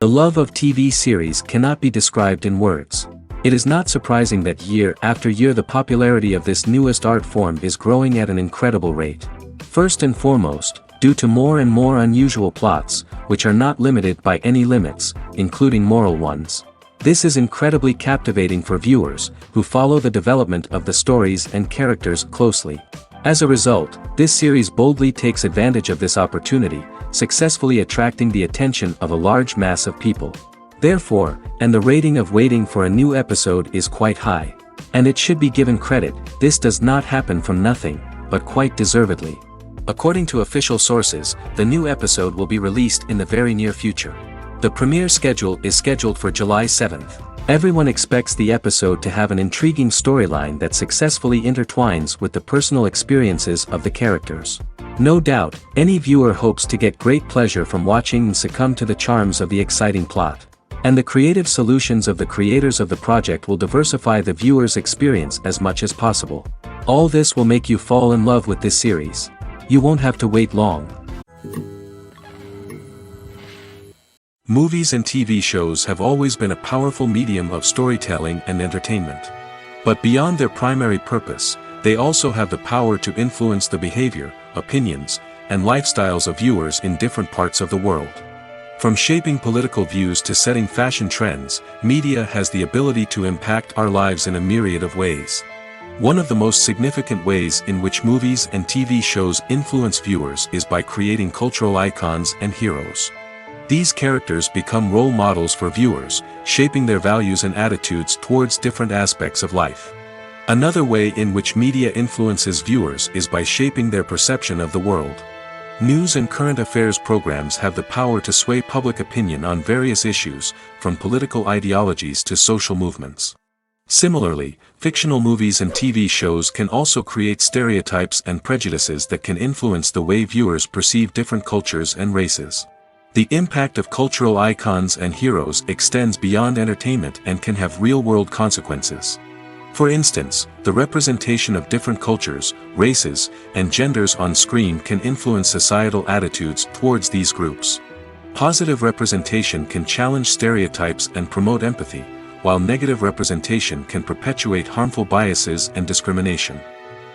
The love of TV series cannot be described in words. It is not surprising that year after year the popularity of this newest art form is growing at an incredible rate. First and foremost, due to more and more unusual plots, which are not limited by any limits, including moral ones. This is incredibly captivating for viewers, who follow the development of the stories and characters closely. As a result, this series boldly takes advantage of this opportunity, successfully attracting the attention of a large mass of people. Therefore, and the rating of waiting for a new episode is quite high. And it should be given credit, this does not happen from nothing, but quite deservedly. According to official sources, the new episode will be released in the very near future. The premiere schedule is scheduled for July 7th. Everyone expects the episode to have an intriguing storyline that successfully intertwines with the personal experiences of the characters. No doubt, any viewer hopes to get great pleasure from watching and succumb to the charms of the exciting plot. And the creative solutions of the creators of the project will diversify the viewer's experience as much as possible. All this will make you fall in love with this series. You won't have to wait long. Movies and TV shows have always been a powerful medium of storytelling and entertainment. But beyond their primary purpose, they also have the power to influence the behavior, opinions, and lifestyles of viewers in different parts of the world. From shaping political views to setting fashion trends, media has the ability to impact our lives in a myriad of ways. One of the most significant ways in which movies and TV shows influence viewers is by creating cultural icons and heroes. These characters become role models for viewers, shaping their values and attitudes towards different aspects of life. Another way in which media influences viewers is by shaping their perception of the world. News and current affairs programs have the power to sway public opinion on various issues, from political ideologies to social movements. Similarly, fictional movies and TV shows can also create stereotypes and prejudices that can influence the way viewers perceive different cultures and races. The impact of cultural icons and heroes extends beyond entertainment and can have real-world consequences. For instance, the representation of different cultures, races, and genders on screen can influence societal attitudes towards these groups. Positive representation can challenge stereotypes and promote empathy, while negative representation can perpetuate harmful biases and discrimination.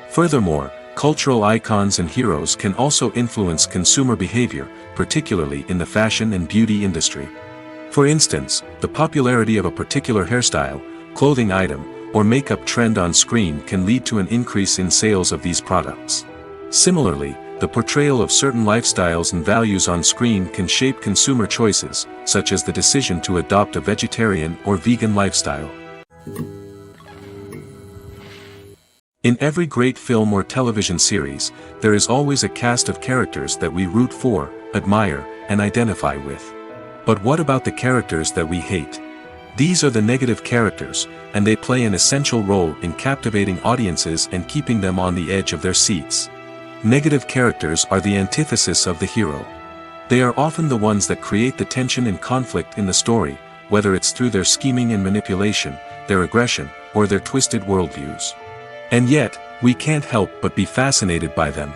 Furthermore, cultural icons and heroes can also influence consumer behavior, particularly in the fashion and beauty industry. For instance, the popularity of a particular hairstyle, clothing item, or makeup trend on screen can lead to an increase in sales of these products. Similarly, the portrayal of certain lifestyles and values on screen can shape consumer choices, such as the decision to adopt a vegetarian or vegan lifestyle. In every great film or television series, there is always a cast of characters that we root for, admire, and identify with. But what about the characters that we hate? These are the negative characters, and they play an essential role in captivating audiences and keeping them on the edge of their seats. Negative characters are the antithesis of the hero. They are often the ones that create the tension and conflict in the story, whether it's through their scheming and manipulation, their aggression, or their twisted worldviews. And yet, we can't help but be fascinated by them.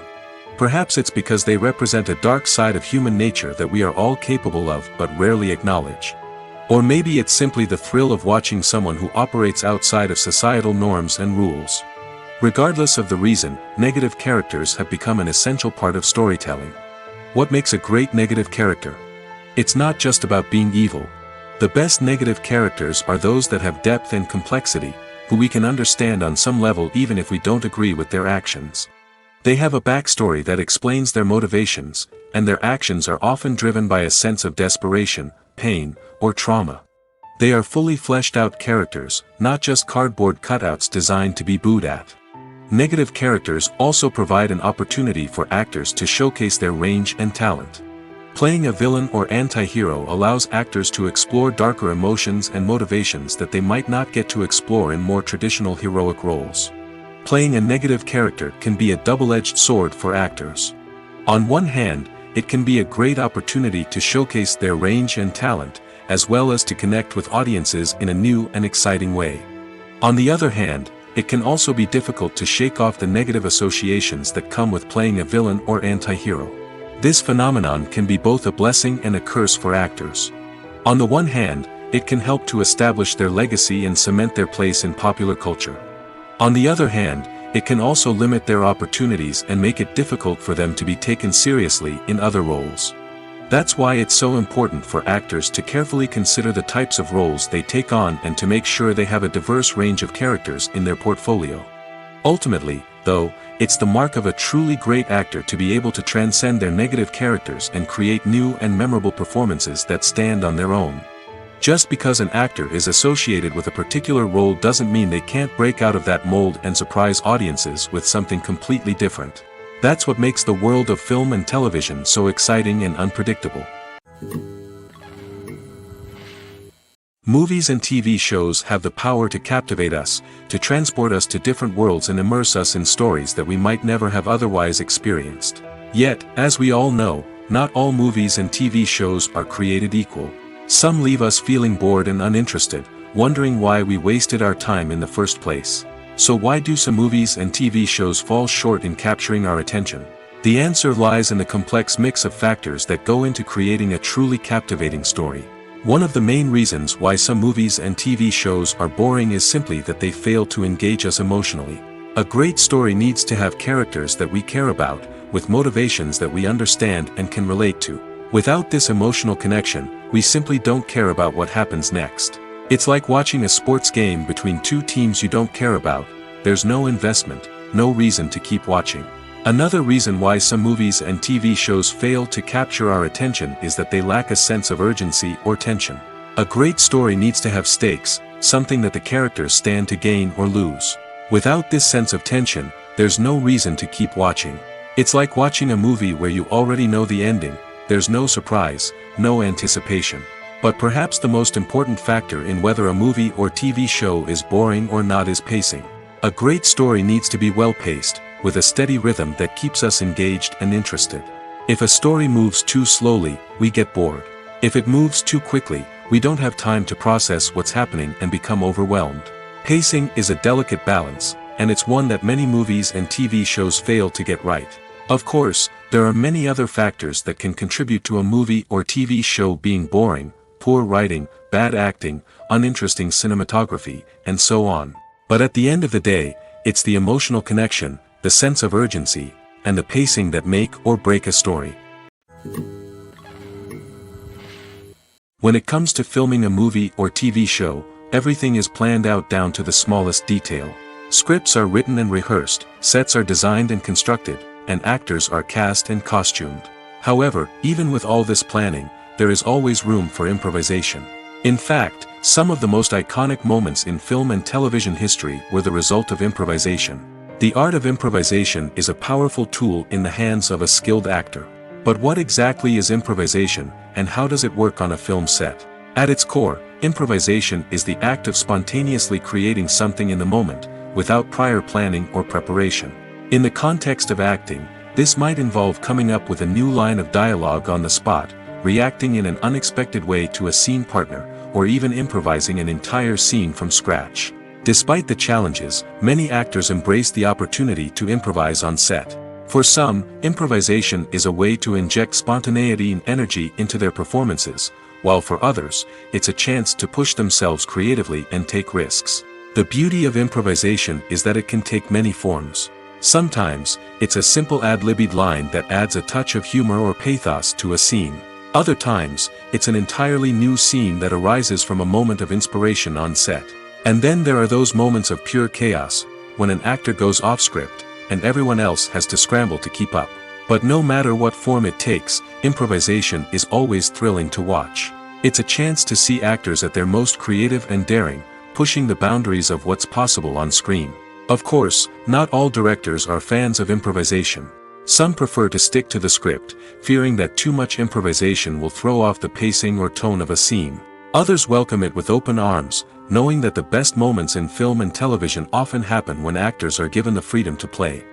Perhaps it's because they represent a dark side of human nature that we are all capable of but rarely acknowledge. Or maybe it's simply the thrill of watching someone who operates outside of societal norms and rules. Regardless of the reason, negative characters have become an essential part of storytelling. What makes a great negative character? It's not just about being evil. The best negative characters are those that have depth and complexity, who we can understand on some level even if we don't agree with their actions. They have a backstory that explains their motivations, and their actions are often driven by a sense of desperation, pain, or trauma. They are fully fleshed out characters, not just cardboard cutouts designed to be booed at. Negative characters also provide an opportunity for actors to showcase their range and talent. Playing a villain or anti-hero allows actors to explore darker emotions and motivations that they might not get to explore in more traditional heroic roles. Playing a negative character can be a double-edged sword for actors. On one hand, it can be a great opportunity to showcase their range and talent, as well as to connect with audiences in a new and exciting way. On the other hand, it can also be difficult to shake off the negative associations that come with playing a villain or anti-hero. This phenomenon can be both a blessing and a curse for actors. On the one hand, it can help to establish their legacy and cement their place in popular culture. On the other hand, it can also limit their opportunities and make it difficult for them to be taken seriously in other roles. That's why it's so important for actors to carefully consider the types of roles they take on and to make sure they have a diverse range of characters in their portfolio. Ultimately, though, it's the mark of a truly great actor to be able to transcend their negative characters and create new and memorable performances that stand on their own. Just because an actor is associated with a particular role doesn't mean they can't break out of that mold and surprise audiences with something completely different. That's what makes the world of film and television so exciting and unpredictable. Movies and TV shows have the power to captivate us, to transport us to different worlds and immerse us in stories that we might never have otherwise experienced. Yet, as we all know, not all movies and TV shows are created equal. Some leave us feeling bored and uninterested, wondering why we wasted our time in the first place. So why do some movies and TV shows fall short in capturing our attention? The answer lies in the complex mix of factors that go into creating a truly captivating story. One of the main reasons why some movies and TV shows are boring is simply that they fail to engage us emotionally. A great story needs to have characters that we care about, with motivations that we understand and can relate to. Without this emotional connection, we simply don't care about what happens next. It's like watching a sports game between two teams you don't care about. There's no investment, no reason to keep watching. Another reason why some movies and TV shows fail to capture our attention is that they lack a sense of urgency or tension. A great story needs to have stakes, something that the characters stand to gain or lose. Without this sense of tension, there's no reason to keep watching. It's like watching a movie where you already know the ending. There's no surprise, no anticipation. But perhaps the most important factor in whether a movie or TV show is boring or not is pacing. A great story needs to be well-paced, with a steady rhythm that keeps us engaged and interested. If a story moves too slowly, we get bored. If it moves too quickly, we don't have time to process what's happening and become overwhelmed. Pacing is a delicate balance, and it's one that many movies and TV shows fail to get right. Of course, there are many other factors that can contribute to a movie or TV show being boring: poor writing, bad acting, uninteresting cinematography, and so on. But at the end of the day, it's the emotional connection, the sense of urgency, and the pacing that make or break a story. When it comes to filming a movie or TV show, everything is planned out down to the smallest detail. Scripts are written and rehearsed, sets are designed and constructed, and actors are cast and costumed. However, even with all this planning, there is always room for improvisation. In fact, some of the most iconic moments in film and television history were the result of improvisation. The art of improvisation is a powerful tool in the hands of a skilled actor. But what exactly is improvisation, and how does it work on a film set? At its core, improvisation is the act of spontaneously creating something in the moment, without prior planning or preparation. In the context of acting, this might involve coming up with a new line of dialogue on the spot, reacting in an unexpected way to a scene partner, or even improvising an entire scene from scratch. Despite the challenges, many actors embrace the opportunity to improvise on set. For some, improvisation is a way to inject spontaneity and energy into their performances, while for others, it's a chance to push themselves creatively and take risks. The beauty of improvisation is that it can take many forms. Sometimes, it's a simple ad-libbed line that adds a touch of humor or pathos to a scene. Other times, it's an entirely new scene that arises from a moment of inspiration on set. And then there are those moments of pure chaos, when an actor goes off script, and everyone else has to scramble to keep up. But no matter what form it takes, improvisation is always thrilling to watch. It's a chance to see actors at their most creative and daring, pushing the boundaries of what's possible on screen. Of course, not all directors are fans of improvisation. Some prefer to stick to the script, fearing that too much improvisation will throw off the pacing or tone of a scene. Others welcome it with open arms, knowing that the best moments in film and television often happen when actors are given the freedom to play.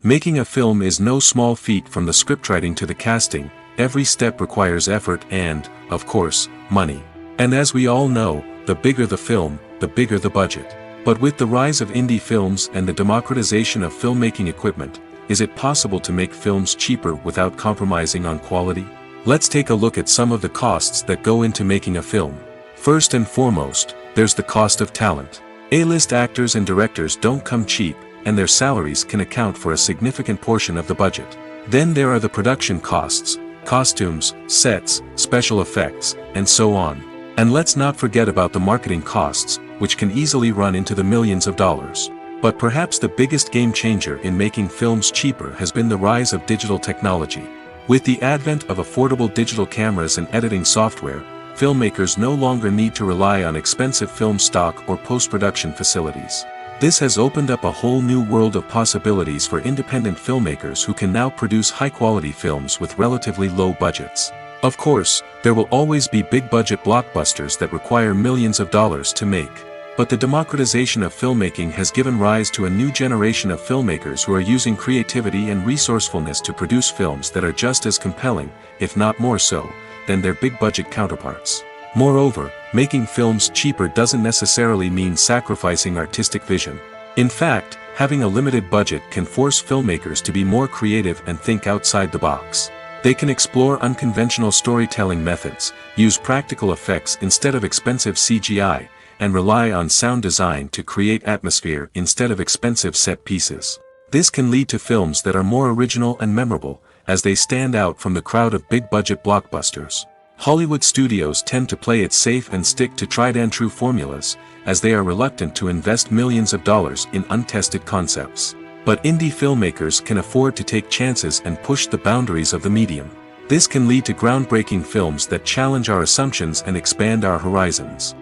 Making a film is no small feat. From the scriptwriting to the casting, every step requires effort and, of course, money. And as we all know, the bigger the film, the bigger the budget. But with the rise of indie films and the democratization of filmmaking equipment, is it possible to make films cheaper without compromising on quality? Let's take a look at some of the costs that go into making a film. First and foremost, there's the cost of talent. A-list actors and directors don't come cheap, and their salaries can account for a significant portion of the budget. Then there are the production costs, costumes, sets, special effects, and so on. And let's not forget about the marketing costs, which can easily run into the millions of dollars. But perhaps the biggest game changer in making films cheaper has been the rise of digital technology. With the advent of affordable digital cameras and editing software, filmmakers no longer need to rely on expensive film stock or post-production facilities. This has opened up a whole new world of possibilities for independent filmmakers who can now produce high-quality films with relatively low budgets. Of course, there will always be big-budget blockbusters that require millions of dollars to make. But the democratization of filmmaking has given rise to a new generation of filmmakers who are using creativity and resourcefulness to produce films that are just as compelling, if not more so, than their big-budget counterparts. Moreover, making films cheaper doesn't necessarily mean sacrificing artistic vision. In fact, having a limited budget can force filmmakers to be more creative and think outside the box. They can explore unconventional storytelling methods, use practical effects instead of expensive CGI, and rely on sound design to create atmosphere instead of expensive set pieces. This can lead to films that are more original and memorable, as they stand out from the crowd of big-budget blockbusters. Hollywood studios tend to play it safe and stick to tried-and-true formulas, as they are reluctant to invest millions of dollars in untested concepts. But indie filmmakers can afford to take chances and push the boundaries of the medium. This can lead to groundbreaking films that challenge our assumptions and expand our horizons.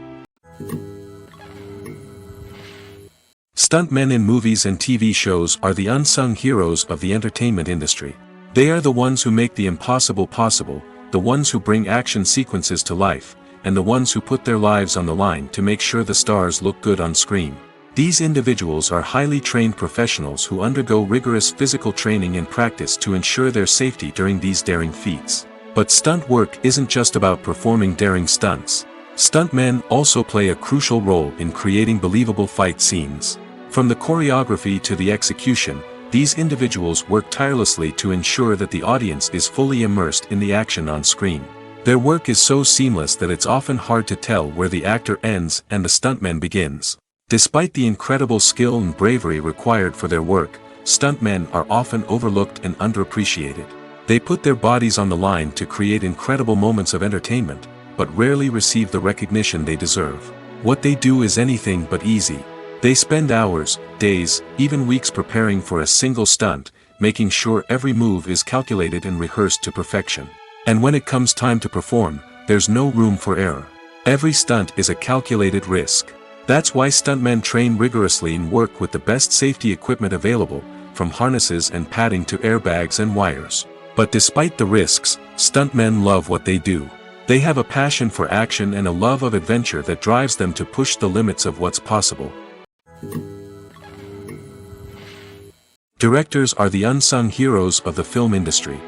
Stuntmen in movies and TV shows are the unsung heroes of the entertainment industry. They are the ones who make the impossible possible, the ones who bring action sequences to life, and the ones who put their lives on the line to make sure the stars look good on screen. These individuals are highly trained professionals who undergo rigorous physical training and practice to ensure their safety during these daring feats. But stunt work isn't just about performing daring stunts. Stuntmen also play a crucial role in creating believable fight scenes. From the choreography to the execution, these individuals work tirelessly to ensure that the audience is fully immersed in the action on screen. Their work is so seamless that it's often hard to tell where the actor ends and the stuntman begins. Despite the incredible skill and bravery required for their work, stuntmen are often overlooked and underappreciated. They put their bodies on the line to create incredible moments of entertainment, but rarely receive the recognition they deserve. What they do is anything but easy. They spend hours, days, even weeks preparing for a single stunt, making sure every move is calculated and rehearsed to perfection. And when it comes time to perform, there's no room for error. Every stunt is a calculated risk. That's why stuntmen train rigorously and work with the best safety equipment available, from harnesses and padding to airbags and wires. But despite the risks, stuntmen love what they do. They have a passion for action and a love of adventure that drives them to push the limits of what's possible. Directors are the unsung heroes of the film industry.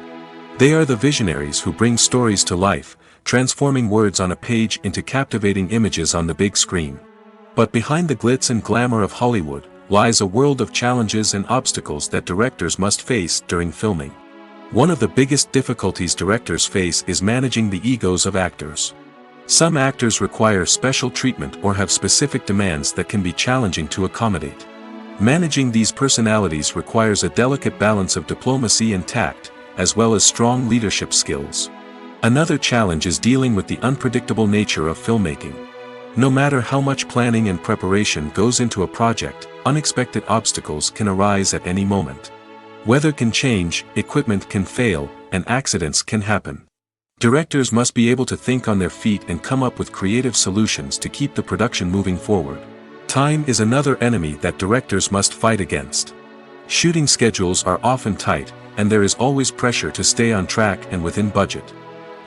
They are the visionaries who bring stories to life, transforming words on a page into captivating images on the big screen. But behind the glitz and glamour of Hollywood, lies a world of challenges and obstacles that directors must face during filming. One of the biggest difficulties directors face is managing the egos of actors. Some actors require special treatment or have specific demands that can be challenging to accommodate. Managing these personalities requires a delicate balance of diplomacy and tact, as well as strong leadership skills. Another challenge is dealing with the unpredictable nature of filmmaking. No matter how much planning and preparation goes into a project, unexpected obstacles can arise at any moment. Weather can change, equipment can fail, and accidents can happen. Directors must be able to think on their feet and come up with creative solutions to keep the production moving forward. Time is another enemy that directors must fight against. Shooting schedules are often tight, and there is always pressure to stay on track and within budget.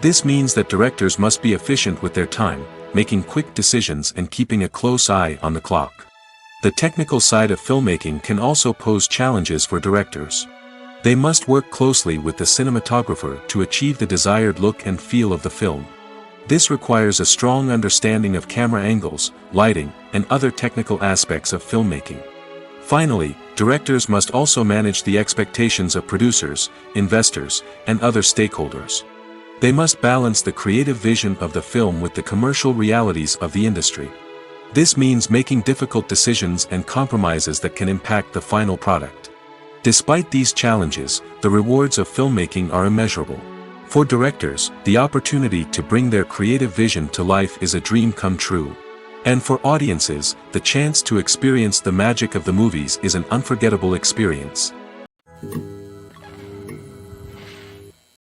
This means that directors must be efficient with their time, making quick decisions and keeping a close eye on the clock. The technical side of filmmaking can also pose challenges for directors. They must work closely with the cinematographer to achieve the desired look and feel of the film. This requires a strong understanding of camera angles, lighting, and other technical aspects of filmmaking. Finally, directors must also manage the expectations of producers, investors, and other stakeholders. They must balance the creative vision of the film with the commercial realities of the industry. This means making difficult decisions and compromises that can impact the final product. Despite these challenges, the rewards of filmmaking are immeasurable. For directors, the opportunity to bring their creative vision to life is a dream come true. And for audiences, the chance to experience the magic of the movies is an unforgettable experience.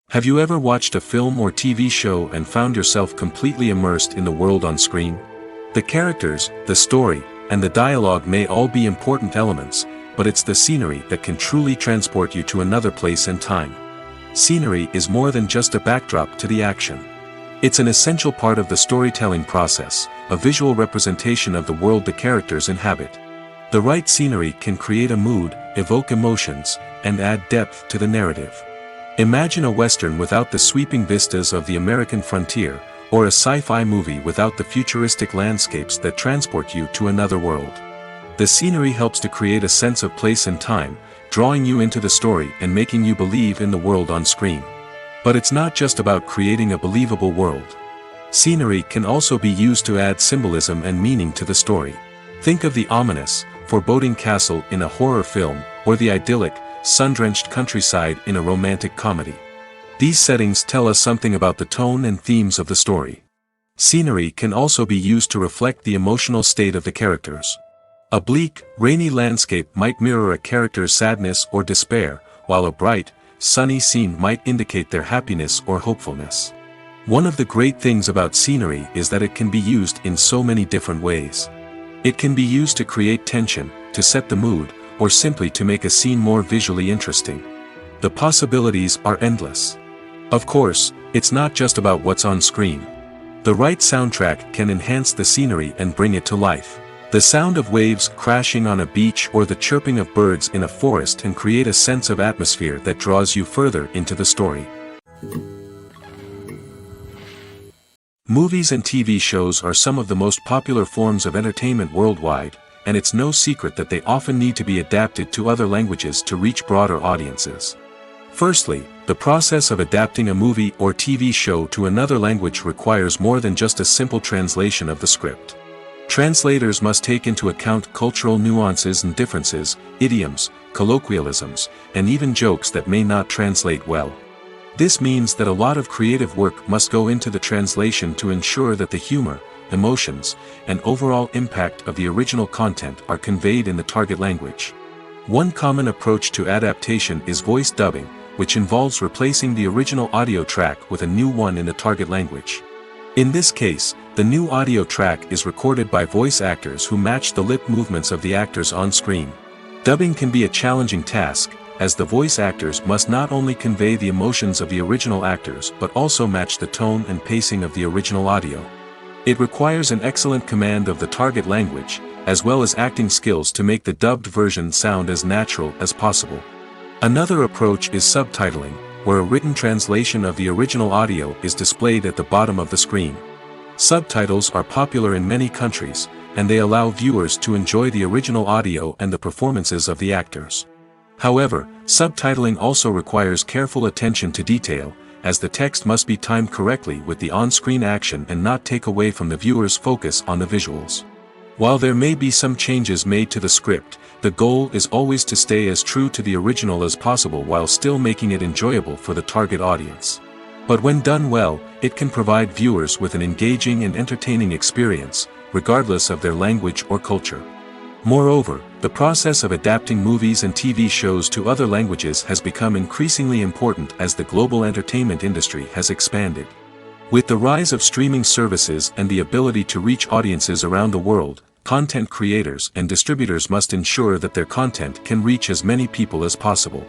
Have you ever watched a film or TV show and found yourself completely immersed in the world on screen? The characters, the story, and the dialogue may all be important elements, but it's the scenery that can truly transport you to another place and time. Scenery is more than just a backdrop to the action. It's an essential part of the storytelling process, a visual representation of the world the characters inhabit. The right scenery can create a mood, evoke emotions, and add depth to the narrative. Imagine a Western without the sweeping vistas of the American frontier, or a sci-fi movie without the futuristic landscapes that transport you to another world. The scenery helps to create a sense of place and time, drawing you into the story and making you believe in the world on screen. But it's not just about creating a believable world. Scenery can also be used to add symbolism and meaning to the story. Think of the ominous, foreboding castle in a horror film, or the idyllic, sun-drenched countryside in a romantic comedy. These settings tell us something about the tone and themes of the story. Scenery can also be used to reflect the emotional state of the characters. A bleak, rainy landscape might mirror a character's sadness or despair, while a bright, sunny scene might indicate their happiness or hopefulness. One of the great things about scenery is that it can be used in so many different ways. It can be used to create tension, to set the mood, or simply to make a scene more visually interesting. The possibilities are endless. Of course, it's not just about what's on screen. The right soundtrack can enhance the scenery and bring it to life. The sound of waves crashing on a beach or the chirping of birds in a forest can create a sense of atmosphere that draws you further into the story. Movies and TV shows are some of the most popular forms of entertainment worldwide, and it's no secret that they often need to be adapted to other languages to reach broader audiences. Firstly, the process of adapting a movie or TV show to another language requires more than just a simple translation of the script. Translators must take into account cultural nuances and differences, idioms, colloquialisms, and even jokes that may not translate well. This means that a lot of creative work must go into the translation to ensure that the humor, emotions, and overall impact of the original content are conveyed in the target language. One common approach to adaptation is voice dubbing, which involves replacing the original audio track with a new one in the target language. In this case, the new audio track is recorded by voice actors who match the lip movements of the actors on screen. Dubbing can be a challenging task, as the voice actors must not only convey the emotions of the original actors but also match the tone and pacing of the original audio. It requires an excellent command of the target language, as well as acting skills to make the dubbed version sound as natural as possible. Another approach is subtitling, where a written translation of the original audio is displayed at the bottom of the screen. Subtitles are popular in many countries, and they allow viewers to enjoy the original audio and the performances of the actors. However, subtitling also requires careful attention to detail, as the text must be timed correctly with the on-screen action and not take away from the viewer's focus on the visuals. While there may be some changes made to the script, the goal is always to stay as true to the original as possible while still making it enjoyable for the target audience. But when done well, it can provide viewers with an engaging and entertaining experience, regardless of their language or culture. Moreover, the process of adapting movies and TV shows to other languages has become increasingly important as the global entertainment industry has expanded. With the rise of streaming services and the ability to reach audiences around the world, content creators and distributors must ensure that their content can reach as many people as possible.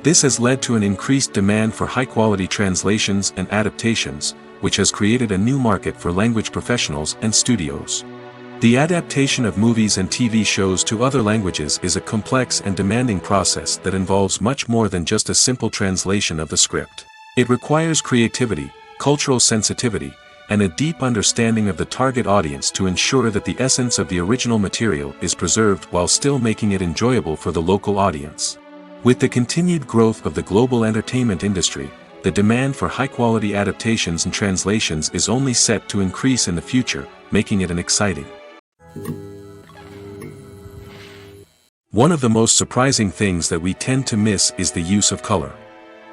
This has led to an increased demand for high-quality translations and adaptations, which has created a new market for language professionals and studios. The adaptation of movies and TV shows to other languages is a complex and demanding process that involves much more than just a simple translation of the script. It requires creativity, cultural sensitivity, and a deep understanding of the target audience to ensure that the essence of the original material is preserved while still making it enjoyable for the local audience. With the continued growth of the global entertainment industry, the demand for high-quality adaptations and translations is only set to increase in the future, making it an exciting. One of the most surprising things that we tend to miss is the use of color.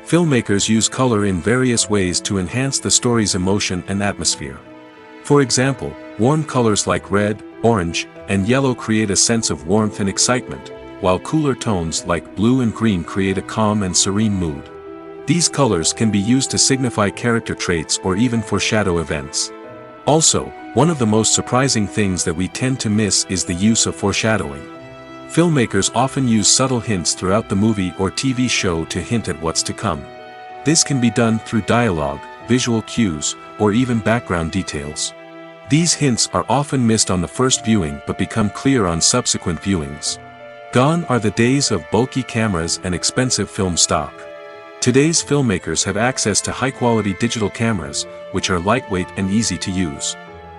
Filmmakers use color in various ways to enhance the story's emotion and atmosphere. For example, warm colors like red, orange, and yellow create a sense of warmth and excitement, while cooler tones like blue and green create a calm and serene mood. These colors can be used to signify character traits or even foreshadow events. Also, one of the most surprising things that we tend to miss is the use of foreshadowing. Filmmakers often use subtle hints throughout the movie or TV show to hint at what's to come. This can be done through dialogue, visual cues, or even background details. These hints are often missed on the first viewing but become clear on subsequent viewings. Gone are the days of bulky cameras and expensive film stock. Today's filmmakers have access to high-quality digital cameras, which are lightweight and easy to use.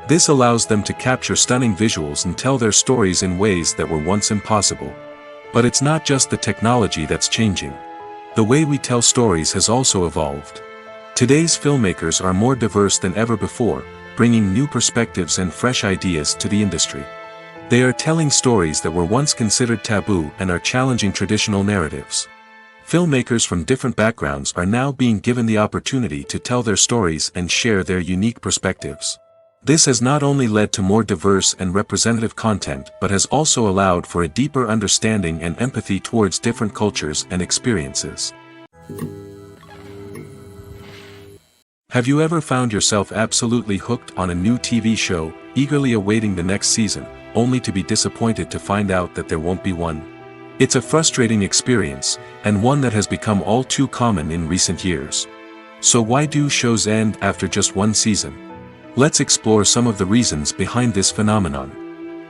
This allows them to capture stunning visuals and tell their stories in ways that were once impossible. But it's not just the technology that's changing. The way we tell stories has also evolved. Today's filmmakers are more diverse than ever before, bringing new perspectives and fresh ideas to the industry. They are telling stories that were once considered taboo and are challenging traditional narratives. Filmmakers from different backgrounds are now being given the opportunity to tell their stories and share their unique perspectives. This has not only led to more diverse and representative content but has also allowed for a deeper understanding and empathy towards different cultures and experiences. Have you ever found yourself absolutely hooked on a new TV show, eagerly awaiting the next season, only to be disappointed to find out that there won't be one? It's a frustrating experience, and one that has become all too common in recent years. So why do shows end after just one season? Let's explore some of the reasons behind this phenomenon.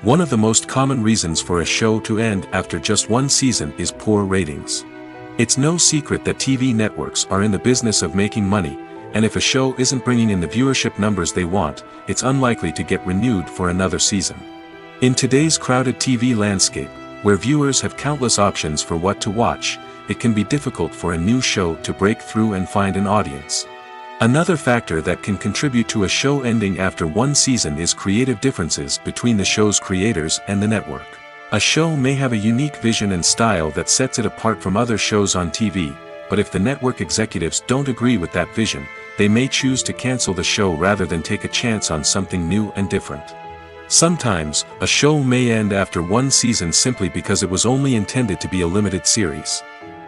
One of the most common reasons for a show to end after just one season is poor ratings. It's no secret that TV networks are in the business of making money, and if a show isn't bringing in the viewership numbers they want, it's unlikely to get renewed for another season. In today's crowded TV landscape, where viewers have countless options for what to watch, it can be difficult for a new show to break through and find an audience. Another factor that can contribute to a show ending after one season is creative differences between the show's creators and the network. A show may have a unique vision and style that sets it apart from other shows on TV, but if the network executives don't agree with that vision, they may choose to cancel the show rather than take a chance on something new and different. Sometimes, a show may end after one season simply because it was only intended to be a limited series.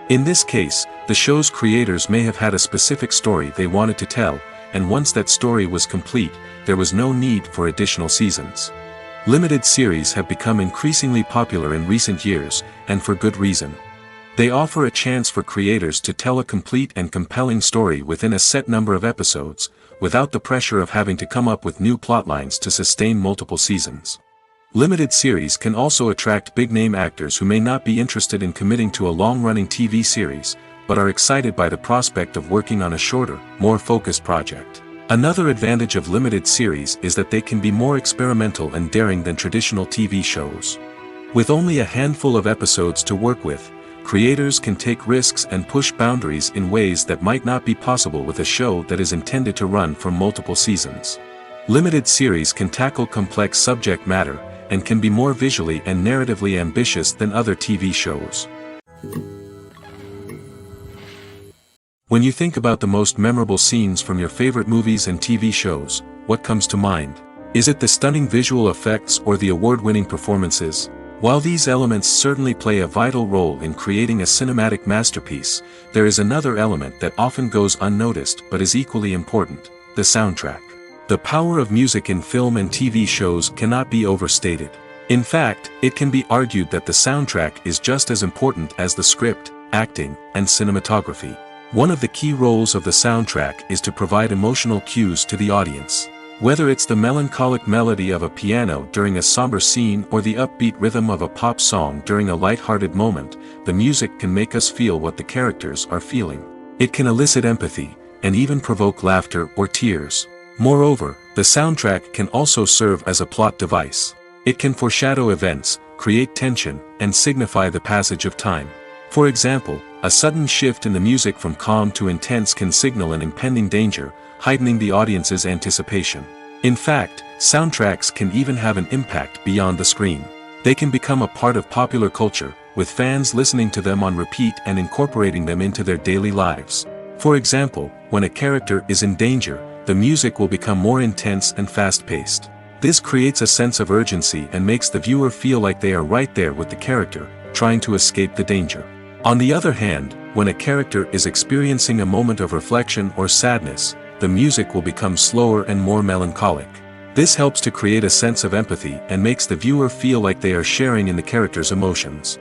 In this case, the show's creators may have had a specific story they wanted to tell, and once that story was complete, there was no need for additional seasons. Limited series have become increasingly popular in recent years, and for good reason. They offer a chance for creators to tell a complete and compelling story within a set number of episodes, without the pressure of having to come up with new plotlines to sustain multiple seasons. Limited series can also attract big-name actors who may not be interested in committing to a long-running TV series, but are excited by the prospect of working on a shorter, more focused project. Another advantage of limited series is that they can be more experimental and daring than traditional TV shows. With only a handful of episodes to work with, creators can take risks and push boundaries in ways that might not be possible with a show that is intended to run for multiple seasons. Limited series can tackle complex subject matter, and can be more visually and narratively ambitious than other TV shows. When you think about the most memorable scenes from your favorite movies and TV shows, what comes to mind? Is it the stunning visual effects or the award-winning performances? While these elements certainly play a vital role in creating a cinematic masterpiece, there is another element that often goes unnoticed but is equally important: the soundtrack. The power of music in film and TV shows cannot be overstated. In fact, it can be argued that the soundtrack is just as important as the script, acting, and cinematography. One of the key roles of the soundtrack is to provide emotional cues to the audience. Whether it's the melancholic melody of a piano during a somber scene or the upbeat rhythm of a pop song during a light-hearted moment, the music can make us feel what the characters are feeling. It can elicit empathy, and even provoke laughter or tears. Moreover, the soundtrack can also serve as a plot device. It can foreshadow events, create tension, and signify the passage of time. For example, a sudden shift in the music from calm to intense can signal an impending danger, heightening the audience's anticipation. In fact, soundtracks can even have an impact beyond the screen. They can become a part of popular culture, with fans listening to them on repeat and incorporating them into their daily lives. For example, when a character is in danger, the music will become more intense and fast-paced. This creates a sense of urgency and makes the viewer feel like they are right there with the character, trying to escape the danger. On the other hand, when a character is experiencing a moment of reflection or sadness, the music will become slower and more melancholic. This helps to create a sense of empathy and makes the viewer feel like they are sharing in the character's emotions.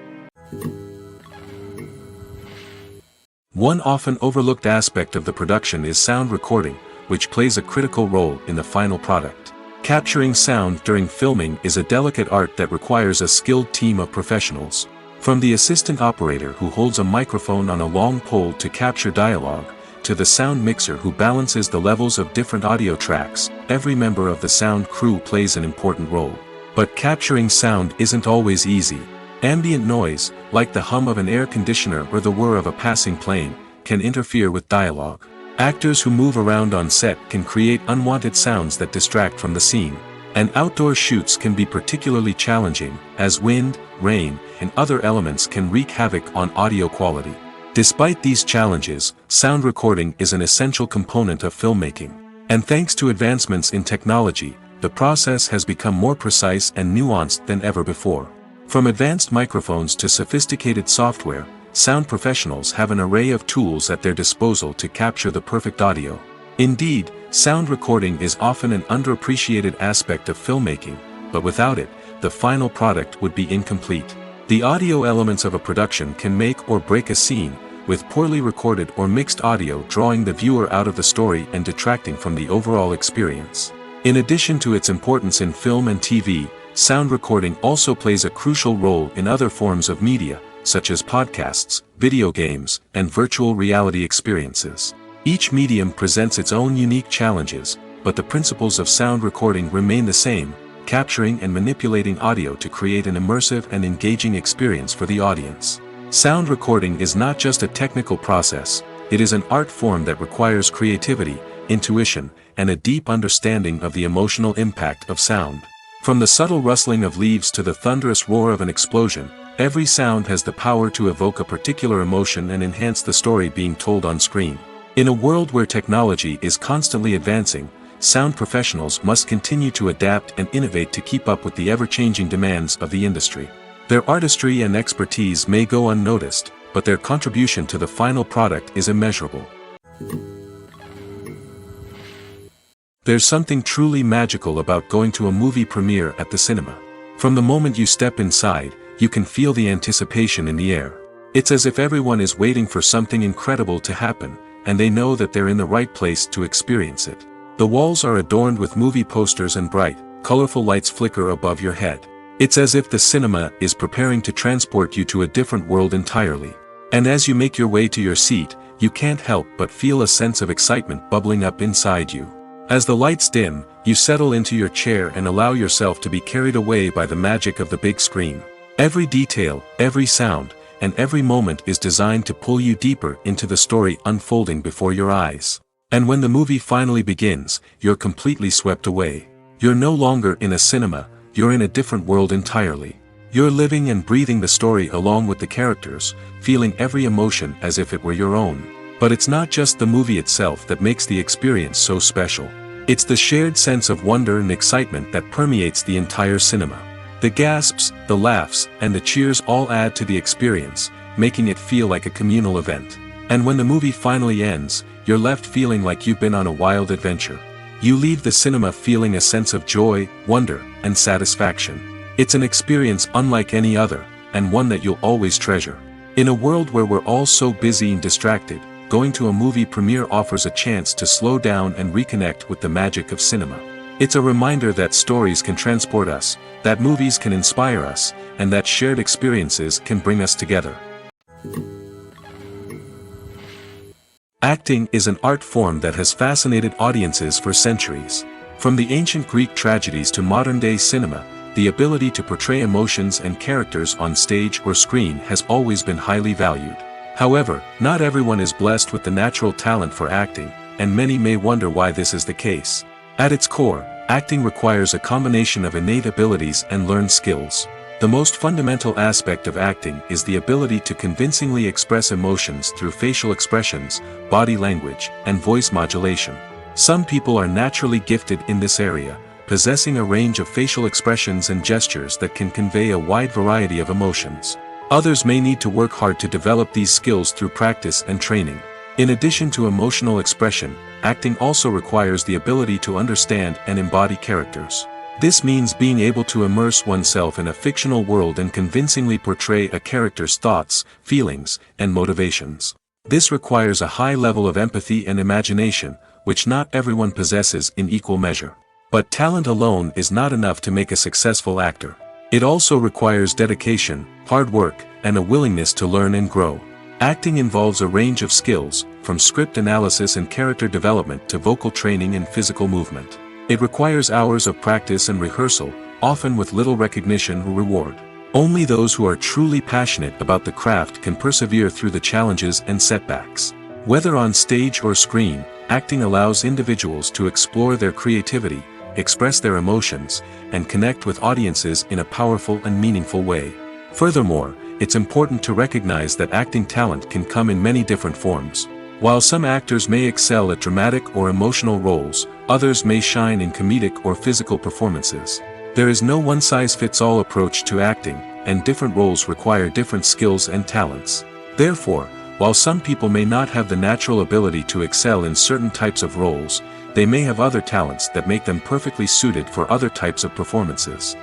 One often overlooked aspect of the production is sound recording, which plays a critical role in the final product. Capturing sound during filming is a delicate art that requires a skilled team of professionals. From the assistant operator who holds a microphone on a long pole to capture dialogue, to the sound mixer who balances the levels of different audio tracks, every member of the sound crew plays an important role. But capturing sound isn't always easy. Ambient noise, like the hum of an air conditioner or the whir of a passing plane, can interfere with dialogue. Actors who move around on set can create unwanted sounds that distract from the scene. And outdoor shoots can be particularly challenging, as wind, rain, and other elements can wreak havoc on audio quality. Despite these challenges, sound recording is an essential component of filmmaking. And thanks to advancements in technology, the process has become more precise and nuanced than ever before. From advanced microphones to sophisticated software, sound professionals have an array of tools at their disposal to capture the perfect audio. Indeed, sound recording is often an underappreciated aspect of filmmaking, but without it, the final product would be incomplete. The audio elements of a production can make or break a scene, with poorly recorded or mixed audio drawing the viewer out of the story and detracting from the overall experience. In addition to its importance in film and TV, sound recording also plays a crucial role in other forms of media, such as podcasts, video games, and virtual reality experiences. Each medium presents its own unique challenges, but the principles of sound recording remain the same, capturing and manipulating audio to create an immersive and engaging experience for the audience. Sound recording is not just a technical process, it is an art form that requires creativity, intuition, and a deep understanding of the emotional impact of sound. From the subtle rustling of leaves to the thunderous roar of an explosion, every sound has the power to evoke a particular emotion and enhance the story being told on screen. In a world where technology is constantly advancing, sound professionals must continue to adapt and innovate to keep up with the ever-changing demands of the industry. Their artistry and expertise may go unnoticed, but their contribution to the final product is immeasurable. There's something truly magical about going to a movie premiere at the cinema. From the moment you step inside, you can feel the anticipation in the air. It's as if everyone is waiting for something incredible to happen, and they know that they're in the right place to experience it. The walls are adorned with movie posters and bright, colorful lights flicker above your head. It's as if the cinema is preparing to transport you to a different world entirely. And as you make your way to your seat, you can't help but feel a sense of excitement bubbling up inside you. As the lights dim, you settle into your chair and allow yourself to be carried away by the magic of the big screen. Every detail, every sound, and every moment is designed to pull you deeper into the story unfolding before your eyes. And when the movie finally begins, you're completely swept away. You're no longer in a cinema, you're in a different world entirely. You're living and breathing the story along with the characters, feeling every emotion as if it were your own. But it's not just the movie itself that makes the experience so special. It's the shared sense of wonder and excitement that permeates the entire cinema. The gasps, the laughs, and the cheers all add to the experience, making it feel like a communal event. And when the movie finally ends, you're left feeling like you've been on a wild adventure. You leave the cinema feeling a sense of joy, wonder, and satisfaction. It's an experience unlike any other, and one that you'll always treasure. In a world where we're all so busy and distracted, going to a movie premiere offers a chance to slow down and reconnect with the magic of cinema. It's a reminder that stories can transport us, that movies can inspire us, and that shared experiences can bring us together. Acting is an art form that has fascinated audiences for centuries. From the ancient Greek tragedies to modern-day cinema, the ability to portray emotions and characters on stage or screen has always been highly valued. However, not everyone is blessed with the natural talent for acting, and many may wonder why this is the case. At its core, acting requires a combination of innate abilities and learned skills. The most fundamental aspect of acting is the ability to convincingly express emotions through facial expressions, body language, and voice modulation. Some people are naturally gifted in this area, possessing a range of facial expressions and gestures that can convey a wide variety of emotions. Others may need to work hard to develop these skills through practice and training. In addition to emotional expression, acting also requires the ability to understand and embody characters. This means being able to immerse oneself in a fictional world and convincingly portray a character's thoughts, feelings, and motivations. This requires a high level of empathy and imagination, which not everyone possesses in equal measure. But talent alone is not enough to make a successful actor. It also requires dedication, hard work, and a willingness to learn and grow. Acting involves a range of skills, from script analysis and character development to vocal training and physical movement. It requires hours of practice and rehearsal, often with little recognition or reward. Only those who are truly passionate about the craft can persevere through the challenges and setbacks. Whether on stage or screen, acting allows individuals to explore their creativity, express their emotions, and connect with audiences in a powerful and meaningful way. Furthermore, it's important to recognize that acting talent can come in many different forms. While some actors may excel at dramatic or emotional roles, others may shine in comedic or physical performances. There is no one-size-fits-all approach to acting, and different roles require different skills and talents. Therefore, while some people may not have the natural ability to excel in certain types of roles, they may have other talents that make them perfectly suited for other types of performances.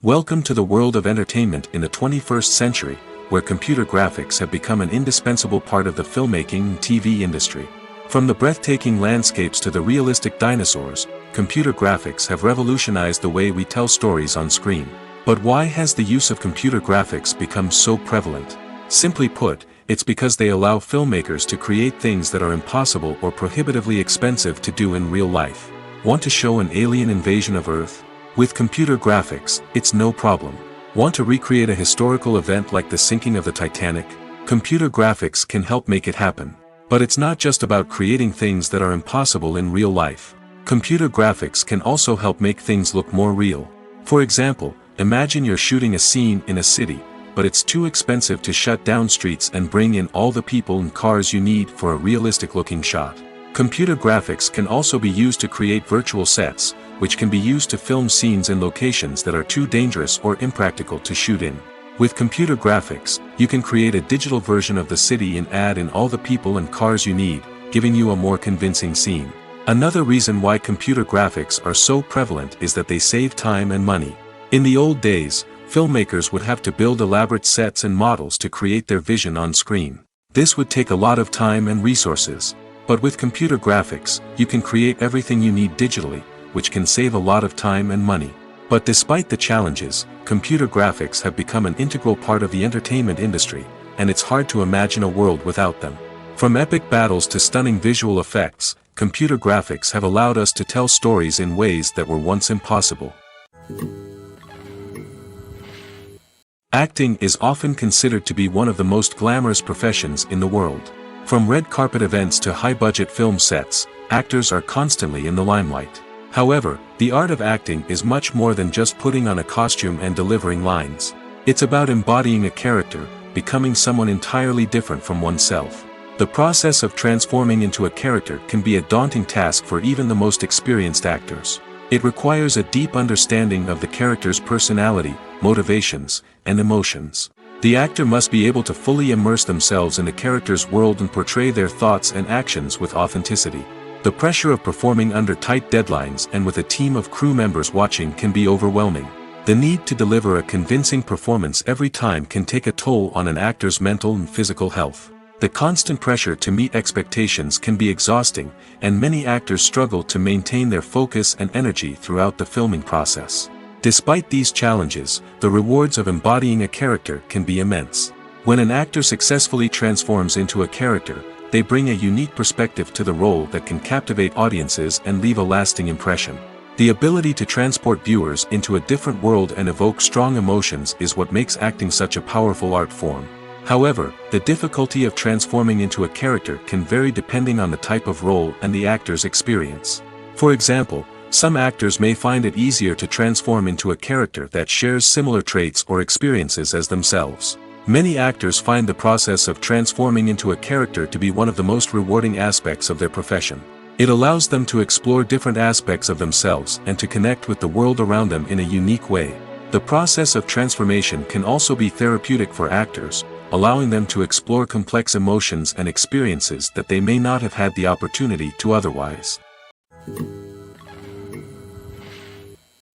Welcome to the world of entertainment in the 21st century, where computer graphics have become an indispensable part of the filmmaking and TV industry. From the breathtaking landscapes to the realistic dinosaurs, computer graphics have revolutionized the way we tell stories on screen. But why has the use of computer graphics become so prevalent? Simply put, it's because they allow filmmakers to create things that are impossible or prohibitively expensive to do in real life. Want to show an alien invasion of Earth? With computer graphics, it's no problem. Want to recreate a historical event like the sinking of the Titanic? Computer graphics can help make it happen. But it's not just about creating things that are impossible in real life. Computer graphics can also help make things look more real. For example, imagine you're shooting a scene in a city, but it's too expensive to shut down streets and bring in all the people and cars you need for a realistic-looking shot. Computer graphics can also be used to create virtual sets, which can be used to film scenes in locations that are too dangerous or impractical to shoot in. With computer graphics, you can create a digital version of the city and add in all the people and cars you need, giving you a more convincing scene. Another reason why computer graphics are so prevalent is that they save time and money. In the old days, filmmakers would have to build elaborate sets and models to create their vision on screen. This would take a lot of time and resources. But with computer graphics, you can create everything you need digitally, which can save a lot of time and money. But despite the challenges, computer graphics have become an integral part of the entertainment industry, and it's hard to imagine a world without them. From epic battles to stunning visual effects, computer graphics have allowed us to tell stories in ways that were once impossible. Acting is often considered to be one of the most glamorous professions in the world. From red carpet events to high-budget film sets, actors are constantly in the limelight. However, the art of acting is much more than just putting on a costume and delivering lines. It's about embodying a character, becoming someone entirely different from oneself. The process of transforming into a character can be a daunting task for even the most experienced actors. It requires a deep understanding of the character's personality, motivations, and emotions. The actor must be able to fully immerse themselves in the character's world and portray their thoughts and actions with authenticity. The pressure of performing under tight deadlines and with a team of crew members watching can be overwhelming. The need to deliver a convincing performance every time can take a toll on an actor's mental and physical health. The constant pressure to meet expectations can be exhausting, and many actors struggle to maintain their focus and energy throughout the filming process. Despite these challenges, the rewards of embodying a character can be immense. When an actor successfully transforms into a character, they bring a unique perspective to the role that can captivate audiences and leave a lasting impression. The ability to transport viewers into a different world and evoke strong emotions is what makes acting such a powerful art form. However, the difficulty of transforming into a character can vary depending on the type of role and the actor's experience. For example, some actors may find it easier to transform into a character that shares similar traits or experiences as themselves. Many actors find the process of transforming into a character to be one of the most rewarding aspects of their profession. It allows them to explore different aspects of themselves and to connect with the world around them in a unique way. The process of transformation can also be therapeutic for actors, allowing them to explore complex emotions and experiences that they may not have had the opportunity to otherwise.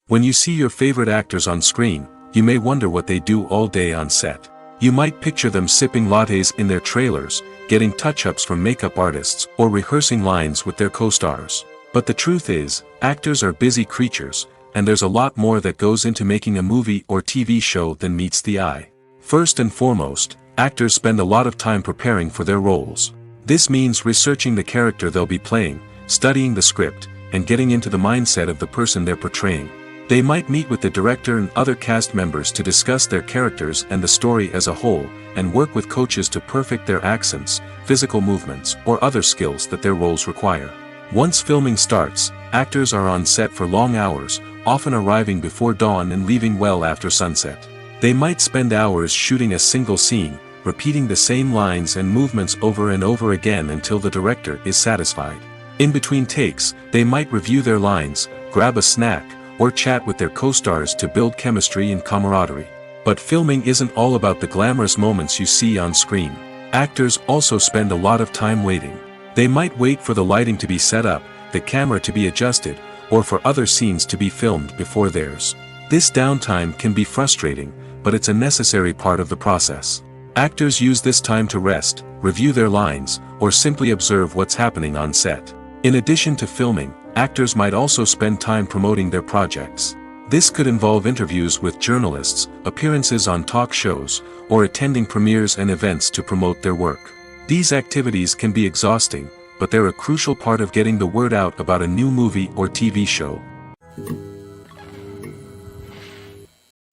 When you see your favorite actors on screen, you may wonder what they do all day on set. You might picture them sipping lattes in their trailers, getting touch-ups from makeup artists, or rehearsing lines with their co-stars. But the truth is, actors are busy creatures, and there's a lot more that goes into making a movie or TV show than meets the eye. First and foremost, actors spend a lot of time preparing for their roles. This means researching the character they'll be playing, studying the script, and getting into the mindset of the person they're portraying. They might meet with the director and other cast members to discuss their characters and the story as a whole, and work with coaches to perfect their accents, physical movements, or other skills that their roles require. Once filming starts, actors are on set for long hours, often arriving before dawn and leaving well after sunset. They might spend hours shooting a single scene, repeating the same lines and movements over and over again until the director is satisfied. In between takes, they might review their lines, grab a snack, or chat with their co-stars to build chemistry and camaraderie. But filming isn't all about the glamorous moments you see on screen. Actors also spend a lot of time waiting. They might wait for the lighting to be set up, the camera to be adjusted, or for other scenes to be filmed before theirs. This downtime can be frustrating, but it's a necessary part of the process. Actors use this time to rest, review their lines, or simply observe what's happening on set. In addition to filming, actors might also spend time promoting their projects. This could involve interviews with journalists, appearances on talk shows, or attending premieres and events to promote their work. These activities can be exhausting, but they're a crucial part of getting the word out about a new movie or TV show.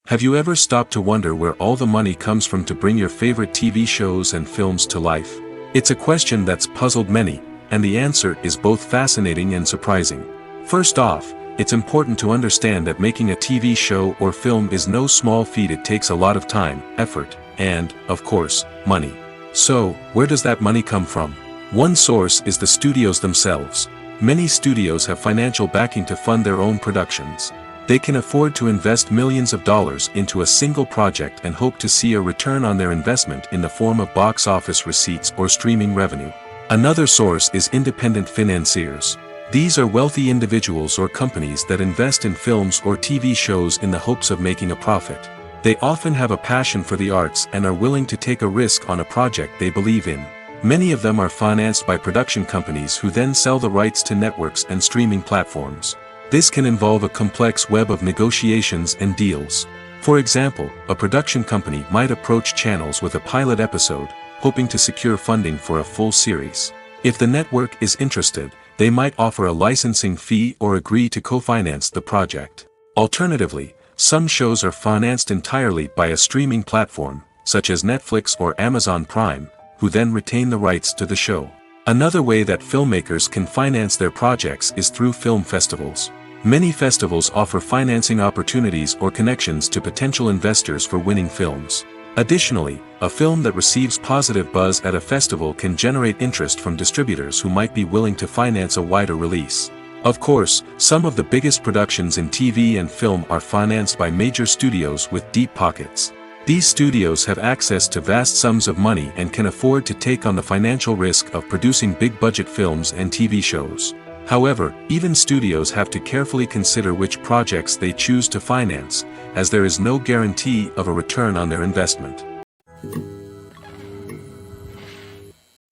Have you ever stopped to wonder where all the money comes from to bring your favorite TV shows and films to life? It's a question that's puzzled many, and the answer is both fascinating and surprising. First off, it's important to understand that making a TV show or film is no small feat. It takes a lot of time, effort, and, of course, money. So, where does that money come from? One source is the studios themselves. Many studios have financial backing to fund their own productions. They can afford to invest millions of dollars into a single project and hope to see a return on their investment in the form of box office receipts or streaming revenue. Another source is independent financiers. These are wealthy individuals or companies that invest in films or TV shows in the hopes of making a profit. They often have a passion for the arts and are willing to take a risk on a project they believe in. Many of them are financed by production companies who then sell the rights to networks and streaming platforms. This can involve a complex web of negotiations and deals. For example, a production company might approach channels with a pilot episode, hoping to secure funding for a full series. If the network is interested, they might offer a licensing fee or agree to co-finance the project. Alternatively, some shows are financed entirely by a streaming platform, such as Netflix or Amazon Prime, who then retain the rights to the show. Another way that filmmakers can finance their projects is through film festivals. Many festivals offer financing opportunities or connections to potential investors for winning films. Additionally, a film that receives positive buzz at a festival can generate interest from distributors who might be willing to finance a wider release. Of course, some of the biggest productions in TV and film are financed by major studios with deep pockets. These studios have access to vast sums of money and can afford to take on the financial risk of producing big-budget films and TV shows. However, even studios have to carefully consider which projects they choose to finance, as there is no guarantee of a return on their investment.